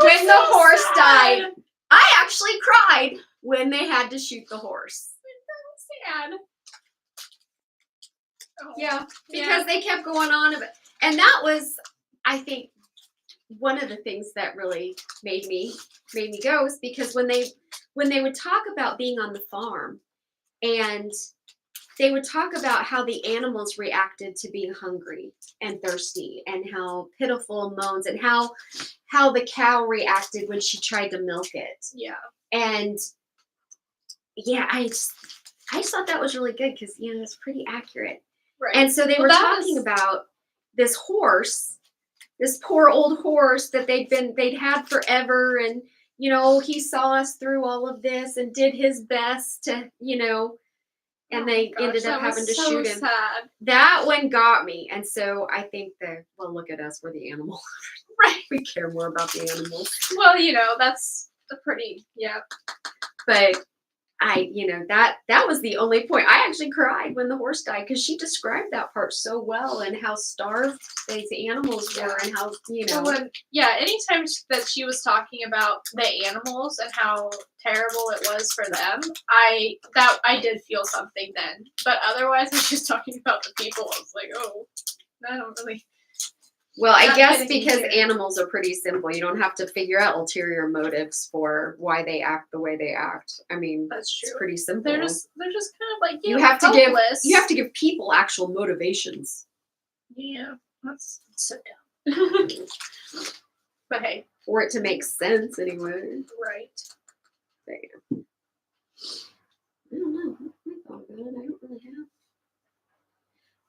When the horse died. I actually cried when they had to shoot the horse. Sad. Oh, yeah, because they kept going on about, and that was, I think, one of the things that really made me go is because when they would talk about being on the farm, and they would talk about how the animals reacted to being hungry and thirsty, and how pitiful moans, and how the cow reacted when she tried to milk it. Yeah. And yeah, I just thought that was really good because it's pretty accurate. Right. And so they Well, were that talking was- about this horse, this poor old horse that they'd had forever, and he saw us through all of this and did his best to, and Oh they my gosh, ended up that was having to so shoot him. sad. That one got me, and so I think look at us, we're the animal. Right. We care more about the animals. Well, that's a pretty, yeah. But that was the only point. I actually cried when the horse died because she described that part so well and how starved these animals were and how, anytime that she was talking about the animals and how terrible it was for them, I did feel something then. But otherwise, when she was talking about the people, I was like, oh, I don't really. Well, I guess getting because into it. animals are pretty simple. You don't have to figure out ulterior motives for why they act the way they act. I mean, That's true. It's pretty simple. They're just kind of like you have to helpless. give people actual motivations. Yeah, that's so dumb. But hey, for it to make sense anyway. Right. But, I don't know. I thought about it. I don't really have.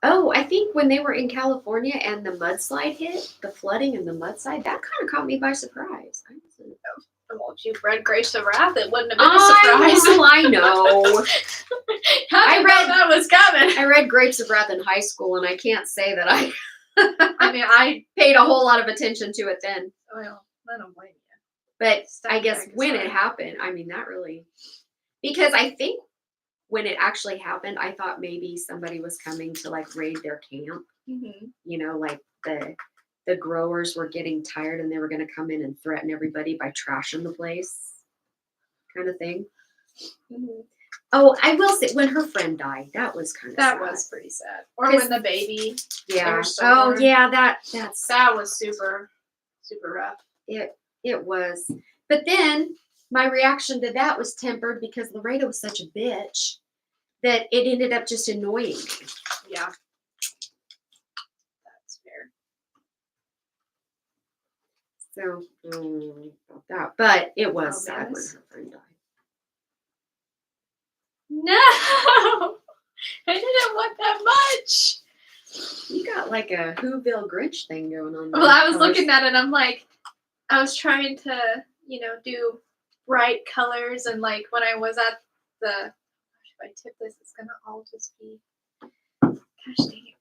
Oh, I think when they were in California and the mudslide hit, the flooding and the mudslide, that kind of caught me by surprise. Well, if you've read Grapes of Wrath, it wouldn't have been a surprise. I know. I read that was coming. I read Grapes of Wrath in high school, and I can't say that I. I mean, I paid a whole lot of attention to it then. Well, I don't blame you. But I guess when it happened, I mean, that really, because I think when it actually happened, I thought maybe somebody was coming to like raid their camp. Mm-hmm. Like the growers were getting tired and they were going to come in and threaten everybody by trashing the place, kind of thing. Mm-hmm. Oh, I will say when her friend died, that was kind of sad. Was pretty sad. Or when the baby. Yeah. Oh, yeah. That was super, super rough. It was. But then my reaction to that was tempered because Loretta was such a bitch that it ended up just annoying me. Yeah. That's fair. So, about that. But it was sad when her friend died. No! I didn't want that much. You got like a Whoville Grinch thing going on there. Well, I was looking at it and I'm like, I was trying to, do bright colors, and like when I was at if I tip this, it's gonna all just be, gosh dang it.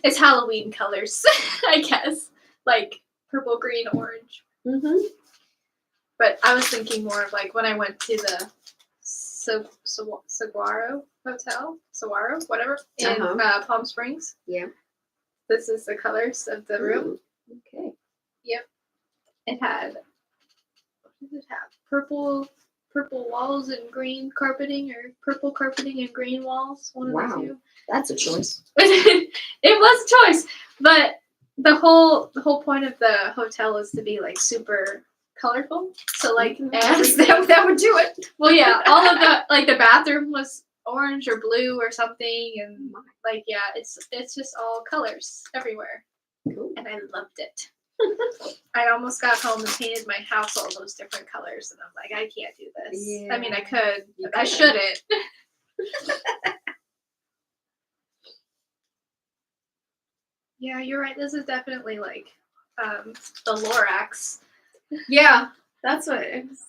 It's Halloween colors, I guess. Like purple, green, orange. Mm-hmm. But I was thinking more of like when I went to the Saguaro Hotel, whatever, in Palm Springs. Yeah. This is the colors of the room. Okay. Yep. It had, what did it have? Purple walls and green carpeting, or purple carpeting and green walls. One of the two. That's a choice. It was a choice, but the whole point of the hotel is to be like super colorful. So like that would do it. Well, yeah, all of the bathroom was orange or blue or something, and like it's just all colors everywhere. Cool. And I loved it. I almost got home and painted my house all those different colors, and I'm like, I can't do this. Yeah. I mean, I could, but I shouldn't. Yeah, you're right. This is definitely like the Lorax. Yeah, that's what it is.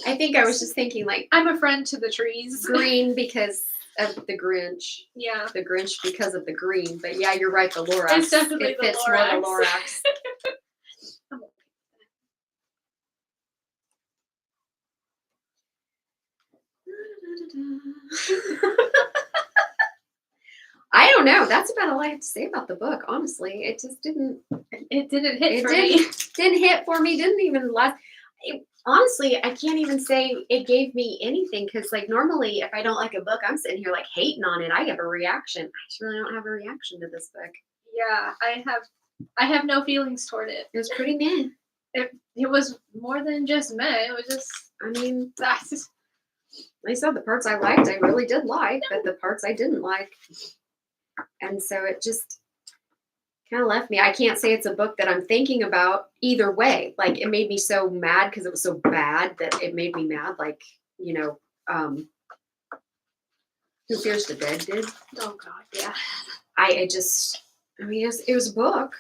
I think I was just thinking like I'm a friend to the trees. Green because of the Grinch. Yeah. The Grinch because of the green. But yeah, you're right, the Lorax. It's definitely it fits more the Lorax. I don't know. That's about all I have to say about the book, honestly. It just didn't. It didn't hit It for me. Didn't hit for me. Didn't even last. Honestly, I can't even say it gave me anything because, like, normally if I don't like a book, I'm sitting here like hating on it. I have a reaction. I just really don't have a reaction to this book. Yeah, I have no feelings toward it. It was pretty meh. It was more than just meh. It was just. I mean, like I said, the parts I liked, I really did like, but the parts I didn't like. And so it just kind of left me. I can't say it's a book that I'm thinking about either way. Like, it made me so mad because it was so bad that it made me mad. Like, Who Fears the Dead did. Oh God, yeah. It was a book.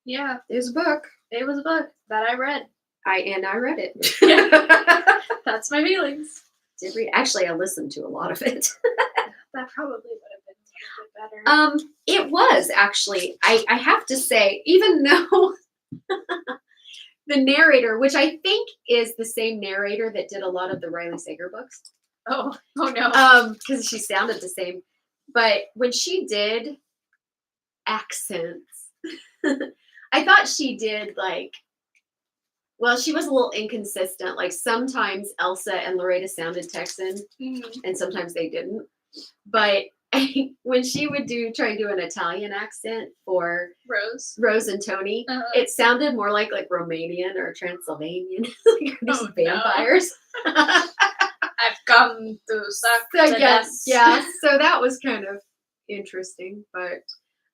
Yeah, It was a book. it was a book that I read. I read it. Yeah. That's my feelings. Did read. Actually, I listened to a lot of it. That probably would have been a little bit better. It was actually. I have to say, even though the narrator, which I think is the same narrator that did a lot of the Riley Sager books, Oh no. because she sounded the same, but when she did accents, I thought she did she was a little inconsistent. Like sometimes Elsa and Loretta sounded Texan, and sometimes they didn't. But when she would try and do an Italian accent for Rose and Tony, it sounded more like Romanian or Transylvanian. Like these vampires. No. I've come to suck the dust. Yeah. So that was kind of interesting, but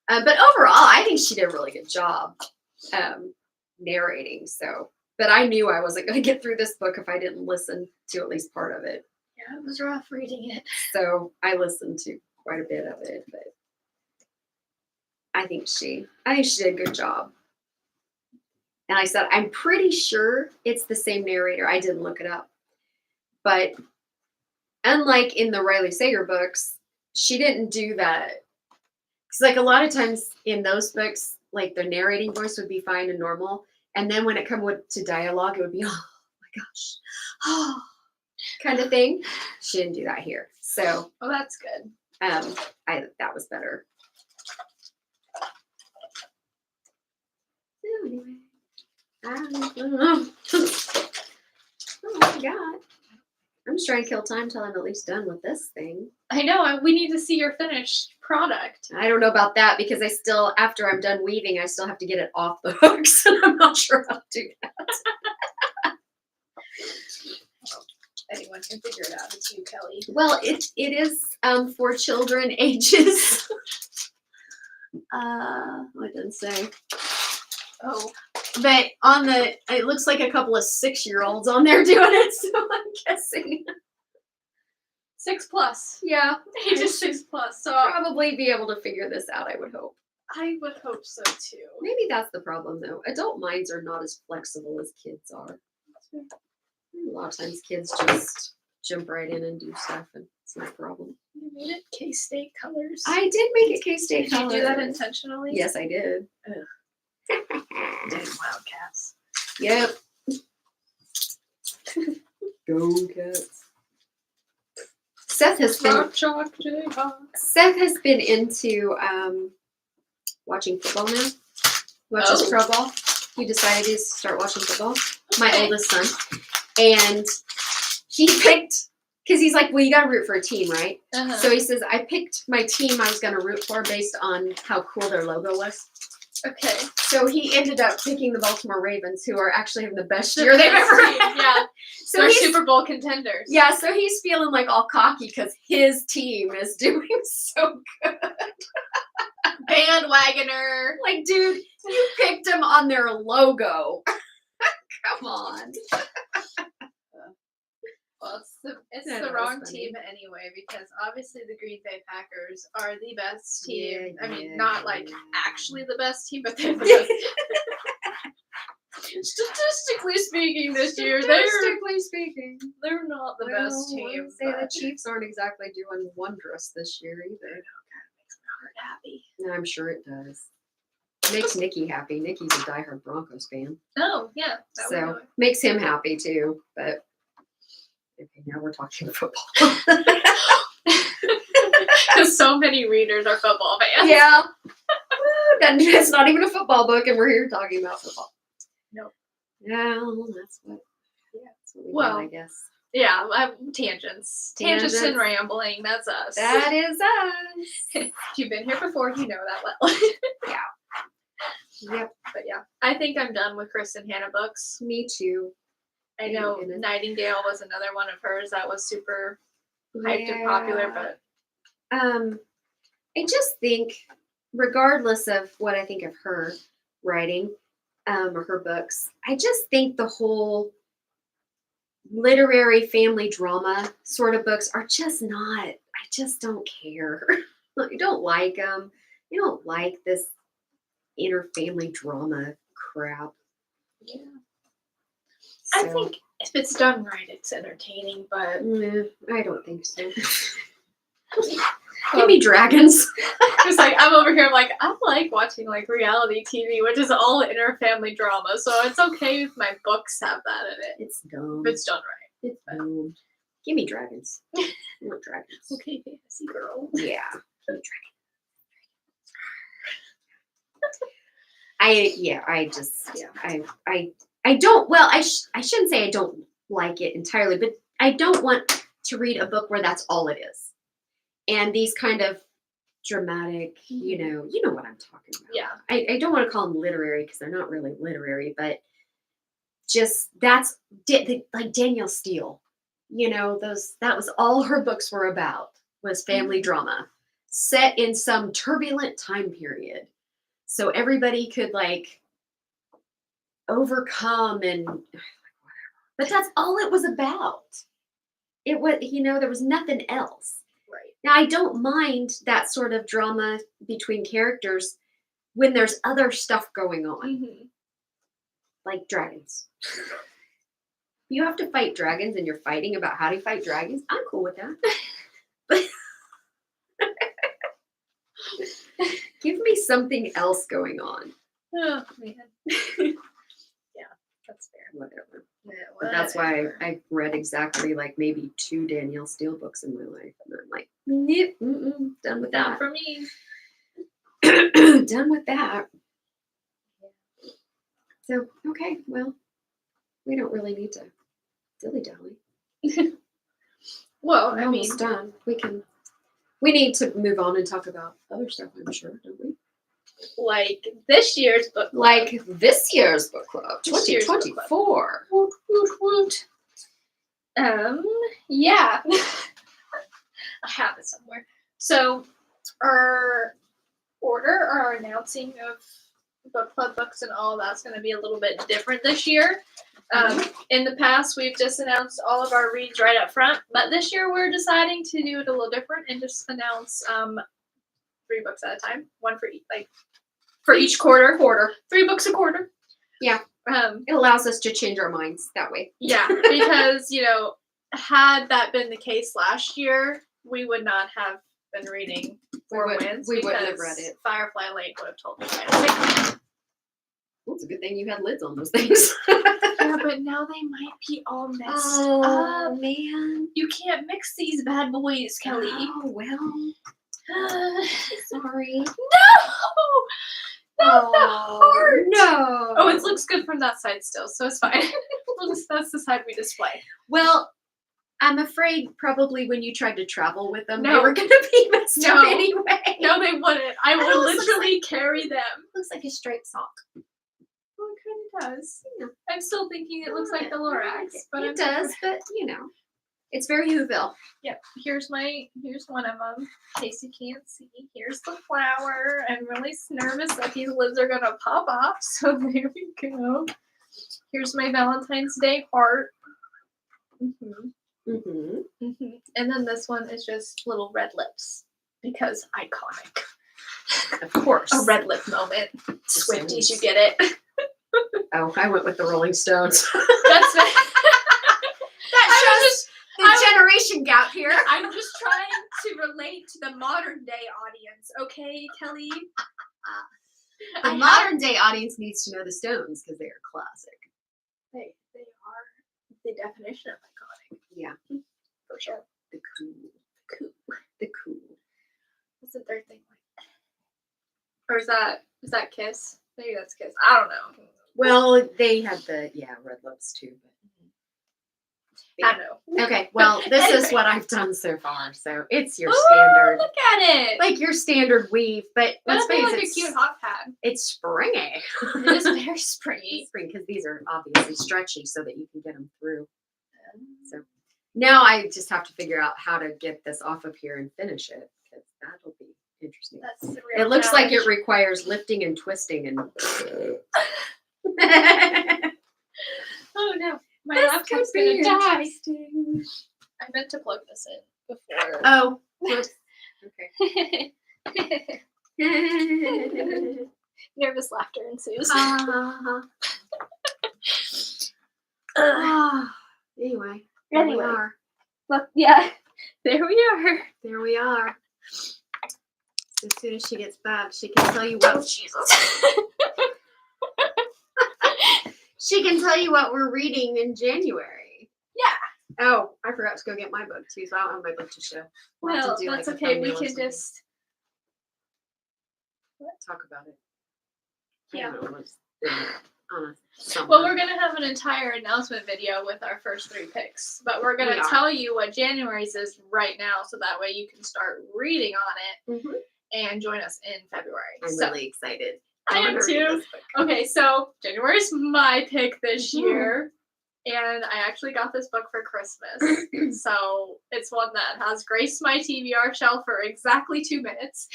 overall, I think she did a really good job narrating. So, but I knew I wasn't going to get through this book if I didn't listen to at least part of it. Yeah, it was rough reading it. So I listened to quite a bit of it, but I think she did a good job. And I said, I'm pretty sure it's the same narrator. I didn't look it up. But unlike in the Riley Sager books, she didn't do that. Because a lot of times in those books, the narrating voice would be fine and normal. And then when it come to dialogue, it would be, oh my gosh, oh, kind of thing. She didn't do that here. So, well, that's good. That was better. Anyway, I don't know. Oh my God. I'm just trying to kill time till I'm at least done with this thing. I know. We need to see your finished product. I don't know about that because after I'm done weaving, I still have to get it off the hooks, and I'm not sure how to do that. Anyone can figure it out. It's you, Kelly. Well, it is for children ages. What did it say? Oh. But it looks like a couple of 6-year-olds on there doing it, so I'm guessing 6+. Yeah, Ages 6+. So probably be able to figure this out. I would hope. I would hope so too. Maybe that's the problem, though. Adult minds are not as flexible as kids are. A lot of times, kids just jump right in and do stuff, and it's not a problem. You made it K-State colors. I did make it K-State colors. Did you do that intentionally? Yes, I did. Dang Wildcats. Yep. Go Cats. Seth has been into watching football now. Watches pro ball. He decided to start watching football. My oldest son. And he picked, because he's like, well, you got to root for a team, right? Uh-huh. So he says, I picked my team I was going to root for based on how cool their logo was. Okay. So he ended up picking the Baltimore Ravens, who are actually having the best year they've ever had. Yeah. So they're Super Bowl contenders. Yeah, so he's feeling all cocky because his team is doing so good. Bandwagoner. Dude, you picked him on their logo. Come on. Well, it's the wrong team anyway, because obviously the Green Bay Packers are the best team. Not actually the best team, but they're the best. Statistically speaking, this year, they're not the best team. Say the Chiefs aren't exactly doing wondrous this year either. That makes my heart happy. No, I'm sure it does. It makes Nikki happy. Nikki's a diehard Broncos fan. Oh, yeah. So makes him happy too, but okay, now we're talking football. Because so many readers are football fans. Yeah. It's not even a football book, and we're here talking about football. Nope. No, that's what we do, I guess. Yeah, tangents. Tangents and rambling, that's us. That is us. If you've been here before, you know that well. Yeah. Yep. But yeah, I think I'm done with Kristin Hannah books. Me too. I know Nightingale was another one of hers that was super hyped and popular, but I just think, regardless of what I think of her writing or her books, I just think the whole literary family drama sort of books are just not, I just don't care. I don't like them. I don't like this inter-family drama crap. Yeah. So, I think if it's done right, it's entertaining, but I don't think so. Give me dragons. it's like I'm over here. I'm like I like watching like reality TV, which is all inter-family drama. So it's okay if my books have that in it. It's dumb. If it's done right. It's dumb. Give me dragons. I want dragons. Okay, fantasy girl. Yeah. Give me I don't, well, I shouldn't say I don't like it entirely, but I don't want to read a book where that's all it is. And these kind of dramatic, you know what I'm talking about. Yeah. I don't want to call them literary because they're not really literary, but just that's like Danielle Steele, that was all her books were about, was family drama set in some turbulent time period. So everybody could like overcome and whatever. But that's all it was about. It was, there was nothing else. Right. Now, I don't mind that sort of drama between characters when there's other stuff going on, like dragons. You have to fight dragons and you're fighting about how to fight dragons. I'm cool with that. But give me something else going on. Oh, man. Yeah, that's fair. Whatever. Yeah, But that's why I've read exactly like maybe 2 Danielle Steele books in my life. And I'm like, nope, done with Not that. for me. Done with that. So, okay, well, we don't really need to dilly-dally. Well, We're I mean, almost done. We need to move on and talk about other stuff, I'm sure, don't we? like this year's book club. Like this year's book club, This year's book club. 2024. Woot, woot, woot. Yeah. I have it somewhere. So our announcing of book club books and all that's going to be a little bit different this year. In the past, we've just announced all of our reads right up front, but this year we're deciding to do it a little different and just announce 3 books at a time, one for each quarter. 3 books a quarter. Yeah. It allows us to change our minds that way. Yeah, because had that been the case last year, we would not have been reading Four Winds. We wouldn't have because read it. Firefly Lane would have told me right away. Well, it's a good thing you had lids on those things. Yeah, but now they might be all messed up. Man. You can't mix these bad boys, Kelly. Oh, well. Sorry. No! Not the heart! No. Oh, it looks good from that side still, so it's fine. That's the side we display. Well, I'm afraid probably when you tried to travel with them, they No. were going to be messed up No. anyway. No, they wouldn't. I would literally carry them. Looks like a striped sock. Well, it kind of does. Yeah. I'm still thinking it looks like the Lorax, but it does, but it's very Whoville. Yep. Here's one of them. In case you can't see, here's the flower. I'm really nervous that these lids are gonna pop off. So there we go. Here's my Valentine's Day heart. And then this one is just little red lips because iconic. Of course. A red lip moment. Swifties, you get it. Oh, I went with the Rolling Stones. That's it. That shows the generation gap here. I'm just trying to relate to the modern day audience, okay, Kelly? The modern day audience needs to know the Stones because they are classic. They are the definition of iconic. Yeah, For sure. the cool. What's the third thing like? Or is that Kiss? Maybe that's Kiss. I don't know. Well, they had the red lips too. But I know. Okay, well, this is Anyway. what I've done so far. So it's your standard, Look at it. like your standard weave, but let's That's face like it, a cute hot pad. it's springy. It is very springy. Spring because these are obviously stretchy so that you can get them through. So now I just have to figure out how to get this off of here and finish it because that'll be interesting. That's the real It looks like it challenge. requires lifting and twisting and. Oh no. My This laptop's could be gonna die. interesting. I meant to plug this in before. Oh, Whoops. Okay. Nervous laughter ensues. Anyway, there we Anyway. are. Well, yeah, there we are. There we are. As soon as she gets back, she can tell you what. Jesus. She can tell you what we're reading in January. Yeah. Oh, I forgot to go get my book too, so I don't have my book to show. We'll have Well, to do, that's like, a okay. We thumbnail or can something. just. Talk about it. Yeah. I don't know what's on a Well, we're gonna have an entire announcement video with our first 3 picks, but we're gonna We are. tell you what January's is right now, so that way you can start reading on it and join us in February. I'm really excited. I am wanna read too. this book. Okay, so January's my pick this Mhm. year, and I actually got this book for Christmas. So it's one that has graced my TBR shelf for exactly 2 minutes.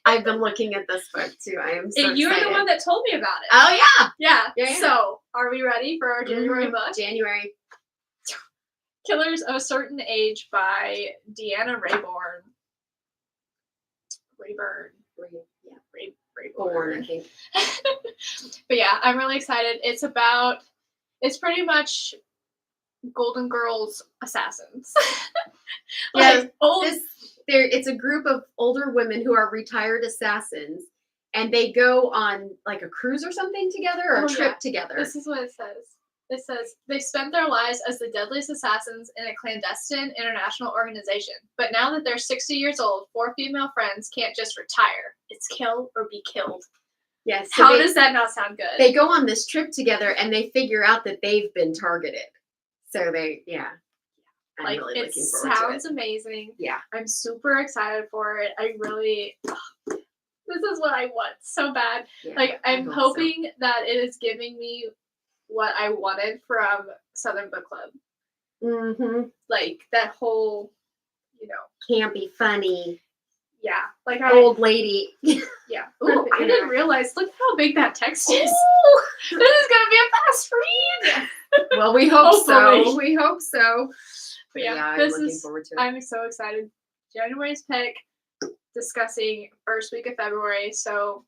I've been looking at this book too. I am so And you were excited. the one that told me about it. Oh yeah, Yeah. Yeah. So, are we ready for our January book? January. Killers of a Certain Age by Deanna Raybourn. Born, I think. But yeah, I'm really excited. It's pretty much Golden Girls assassins. Yeah, old. It's a group of older women who are retired assassins, and they go on like a cruise or something together, or a trip together. This is what it says. It says, they spent their lives as the deadliest assassins in a clandestine international organization. But now that they're 60 years old, 4 female friends can't just retire. It's kill or be killed. Yes. So How does that not sound good? They go on this trip together, and they figure out that they've been targeted. So I'm like, really it looking forward to it. sounds amazing. Yeah. I'm super excited for it. This is what I want so bad. Yeah, Like, I I'm hope hoping that it is giving me what I wanted from Southern Book Club. Mm-hmm. Like, that whole, Campy, funny, yeah. Like, old lady. Yeah. Ooh, I didn't realize. Look how big that text is. This is going to be a fast read. Well, we hope so. Hopefully. We hope so. But yeah, I'm looking forward to it. I'm so excited. January's pick, discussing first week of February. So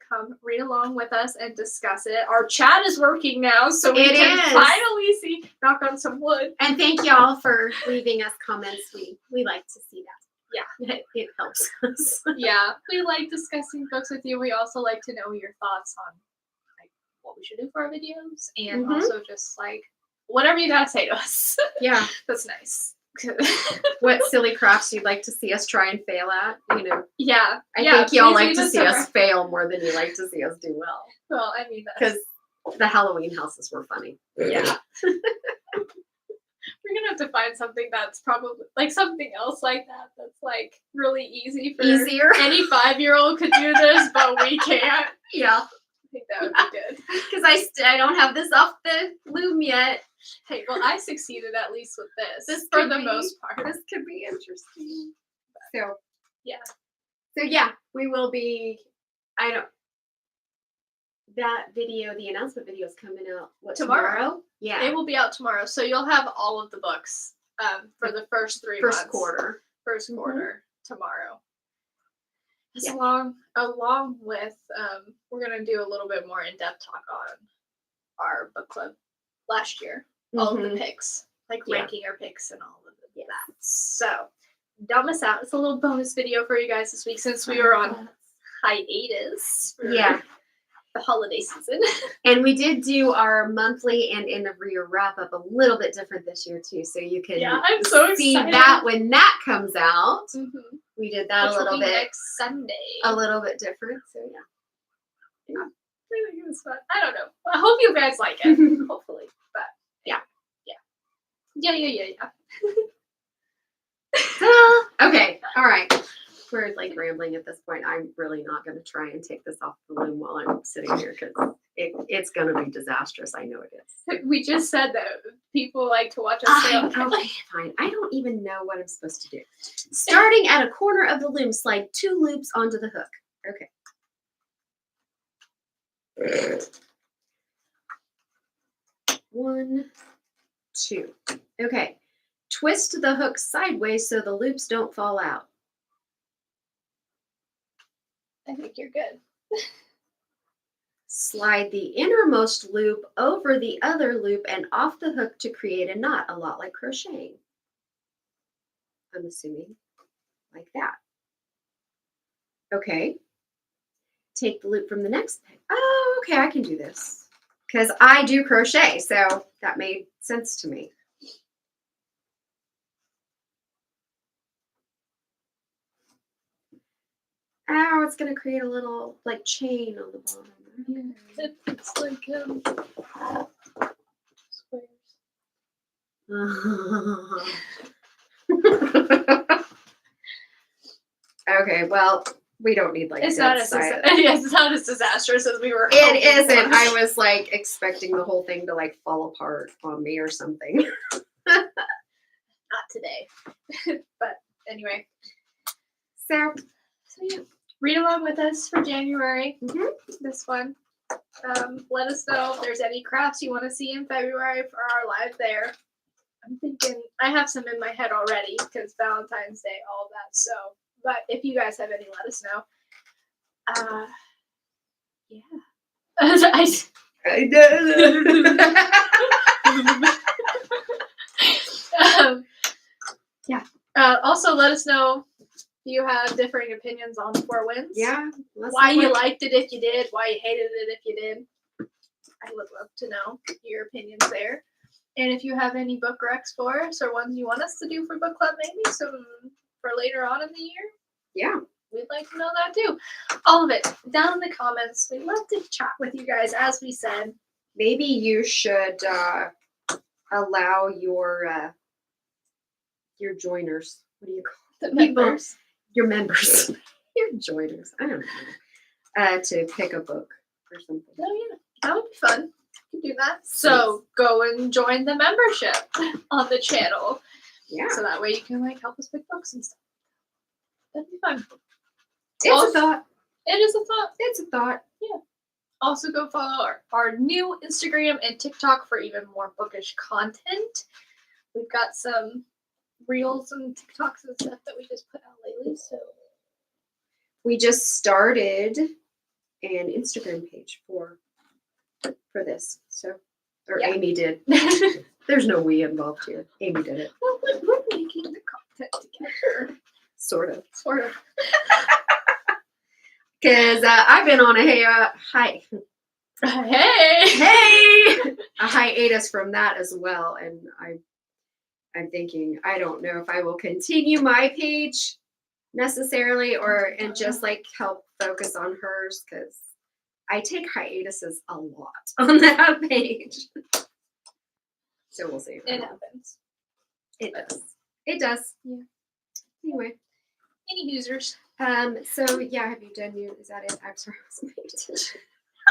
come read along with us and discuss it. Our chat is working now, so we can finally see, knock on some wood. And thank y'all for leaving us comments. We like to see that. Yeah. It helps us. Yeah, we like discussing books with you. We also like to know your thoughts on like what we should do for our videos, and also just like whatever you gotta say to us. Yeah, that's nice. What silly crafts you'd like to see us try and fail at? Yeah, I think y'all like to see us fail more than you like to see us do well. Well, I mean, because the Halloween houses were funny. Yeah. We're gonna have to find something that's probably like something else like that that's like really easier. Any 5-year-old could do this, but we can't. Yeah. I think that would be good. Because I don't have this off the loom yet. Hey, well, I succeeded at least with this for the most part. This could be interesting. So yeah. So yeah, we will be. That video, the announcement video, is coming out tomorrow? Yeah, it will be out tomorrow. So you'll have all of the books for the first 3 months. First quarter tomorrow. It's along with we're gonna do a little bit more in-depth talk on our book club last year. All of the picks, like ranking our picks and all of that. So don't miss out. It's a little bonus video for you guys this week since we were on hiatus. The holiday season. And we did do our monthly and end of year wrap up a little bit different this year too. So you can I'm so see excited. That when that comes out. We did that a little bit next Sunday. A little bit different. So yeah. I think it was fun. I don't know. I hope you guys like it. Hopefully. But yeah. Okay. All right. We're like rambling at this point. I'm really not going to try and take this off the loom while I'm sitting here because it's going to be disastrous. I know it is. We just said that people like to watch us fail. Okay, fine. I don't even know what I'm supposed to do. Starting at a corner of the loom, slide 2 loops onto the hook. Okay. 1, 2. Okay. Twist the hook sideways so the loops don't fall out. I think you're good. Slide the innermost loop over the other loop and off the hook to create a knot, a lot like crocheting. I'm assuming like that. Okay. Take the loop from the next peg. Oh, okay, I can do this because I do crochet, so that made sense to me. Oh, it's going to create a little like chain on the bottom. It's like squares. Okay, well, we don't need like It's not as yes, it's not as disastrous as we were. It isn't. I was like expecting the whole thing to like fall apart on me or something. Not today. But anyway. So yeah. Read along with us for January. Mm-hmm. This one. Let us know if there's any crafts you want to see in February for our live there. I'm thinking I have some in my head already because Valentine's Day, all of that. So, but if you guys have any, let us know. Yeah. I know. Yeah. Also, let us know if you have differing opinions on Four Winds. Yeah. Why you liked it if you did, why you hated it if you did. I would love to know your opinions there. And if you have any book recs for us or ones you want us to do for book club, maybe some for later on in the year. Yeah. We'd like to know that too. All of it down in the comments. We'd love to chat with you guys, as we said. Maybe you should allow your joiners. What do you call The members. Your members. Your joiners. I don't know. To pick a book or something. Oh yeah, that would be fun. You can do that. So go and join the membership on the channel. Yeah. So that way you can like help us pick books and stuff. That'd be fun. It's a thought. It is a thought. It's a thought. Yeah. Also go follow our new Instagram and TikTok for even more bookish content. We've got some reels and TikToks and stuff that we just put out lately. So we just started an Instagram page for this. So, or yeah. Amy did. There's no we involved here. Amy did it. Well, we're making the content together. Sort of. Because I've been on a hiatus from that as well, and I'm thinking I don't know if I will continue my page necessarily and just like help focus on hers because I take hiatuses a lot on that page. So we'll see. It happens. It does. Yeah. Anyway. Any users. So yeah, have you done is that it? I'm sorry, I wasn't paying attention.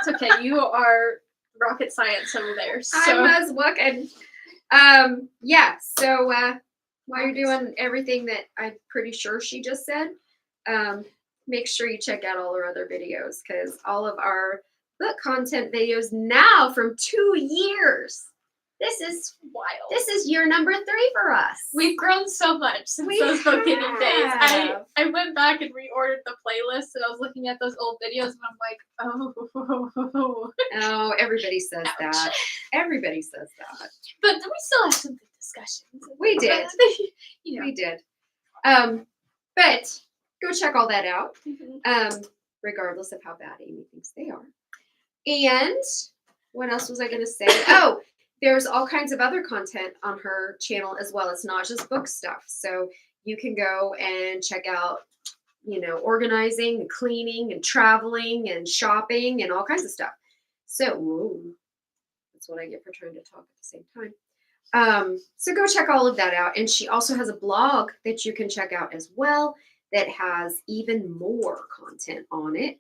It's okay. You are rocket science over there. So. I was looking. Yeah, so while you're doing everything that I'm pretty sure she just said, make sure you check out all our other videos because all of our book content videos now from 2 years. This is wild. This is year number 3 for us. We've grown so much since those bookending days. I went back and reordered the playlist and I was looking at those old videos and I'm like, oh, everybody says ouch. that. Everybody says that. But we still have some good discussions. We did. You know. We did. But go check all that out. Mm-hmm. Regardless of how bad Amy thinks they are. And what else was I going to say? Oh, there's all kinds of other content on her channel as well. It's not just book stuff. So you can go and check out, organizing and cleaning and traveling and shopping and all kinds of stuff. So, whoa, that's what I get for trying to talk at the same time. So go check all of that out. And she also has a blog that you can check out as well that has even more content on it.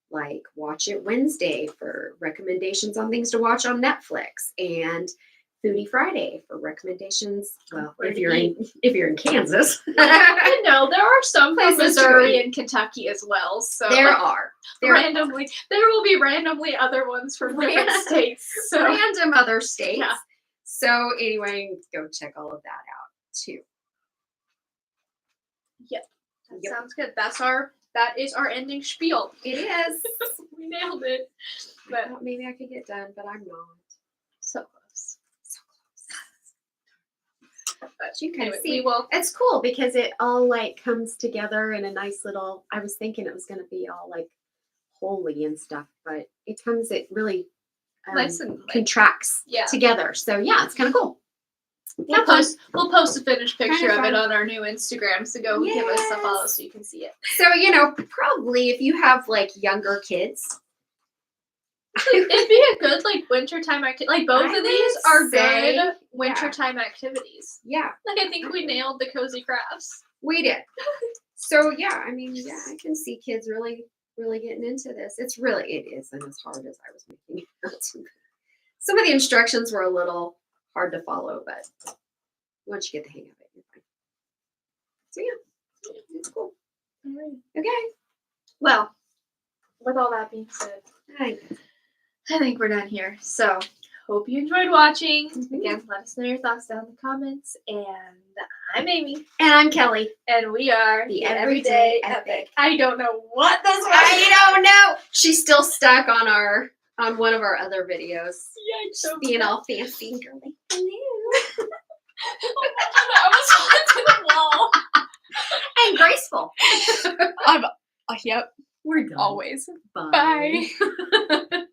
Like Watch It Wednesday for recommendations on things to watch on Netflix, and Foodie Friday for recommendations. Well, if you're in Kansas, no, there are some from Missouri and Kentucky as well. So there will be randomly other ones from different states. So. Random other states. Yeah. So anyway, go check all of that out too. That Yep. sounds good. That is our ending spiel. It is. We nailed it. I But thought maybe I could get done, but I'm not. so close. So close. But You can anyway, see. we will. It's cool because it all like comes together in a nice little. I was thinking it was going to be all like holy and stuff, but it really Nice and like, contracts yeah. together. So yeah, it's kind of cool. We'll post a finished picture Kinda of it fun. on our new Instagram. So go give us a follow so you can see it. So probably if you have like younger kids, It'd be a good like wintertime activity. Like both I of these would are say, good wintertime activities. yeah, Like I think we nailed the cozy crafts. we did. So yeah, I mean, yeah, I can see kids really getting into this. It isn't as hard as I was making it out. Some of the instructions were a little hard to follow, but once you get the hang of it, you're fine. So yeah, it's cool. Okay. Well, With all that being said, I think we're done here. So hope you enjoyed watching. Mhm. Again, let us know your thoughts down in the comments. And I'm Amy. and I'm Kelly. And we are The Everyday Everyday Epic. Epic. I don't know what this was. I don't know. She's still stuck on one of our other videos. Yikes. Just being all fancy and girly. Hello. I was to the wall. And graceful. Yep. We're done. Always. Bye. Bye.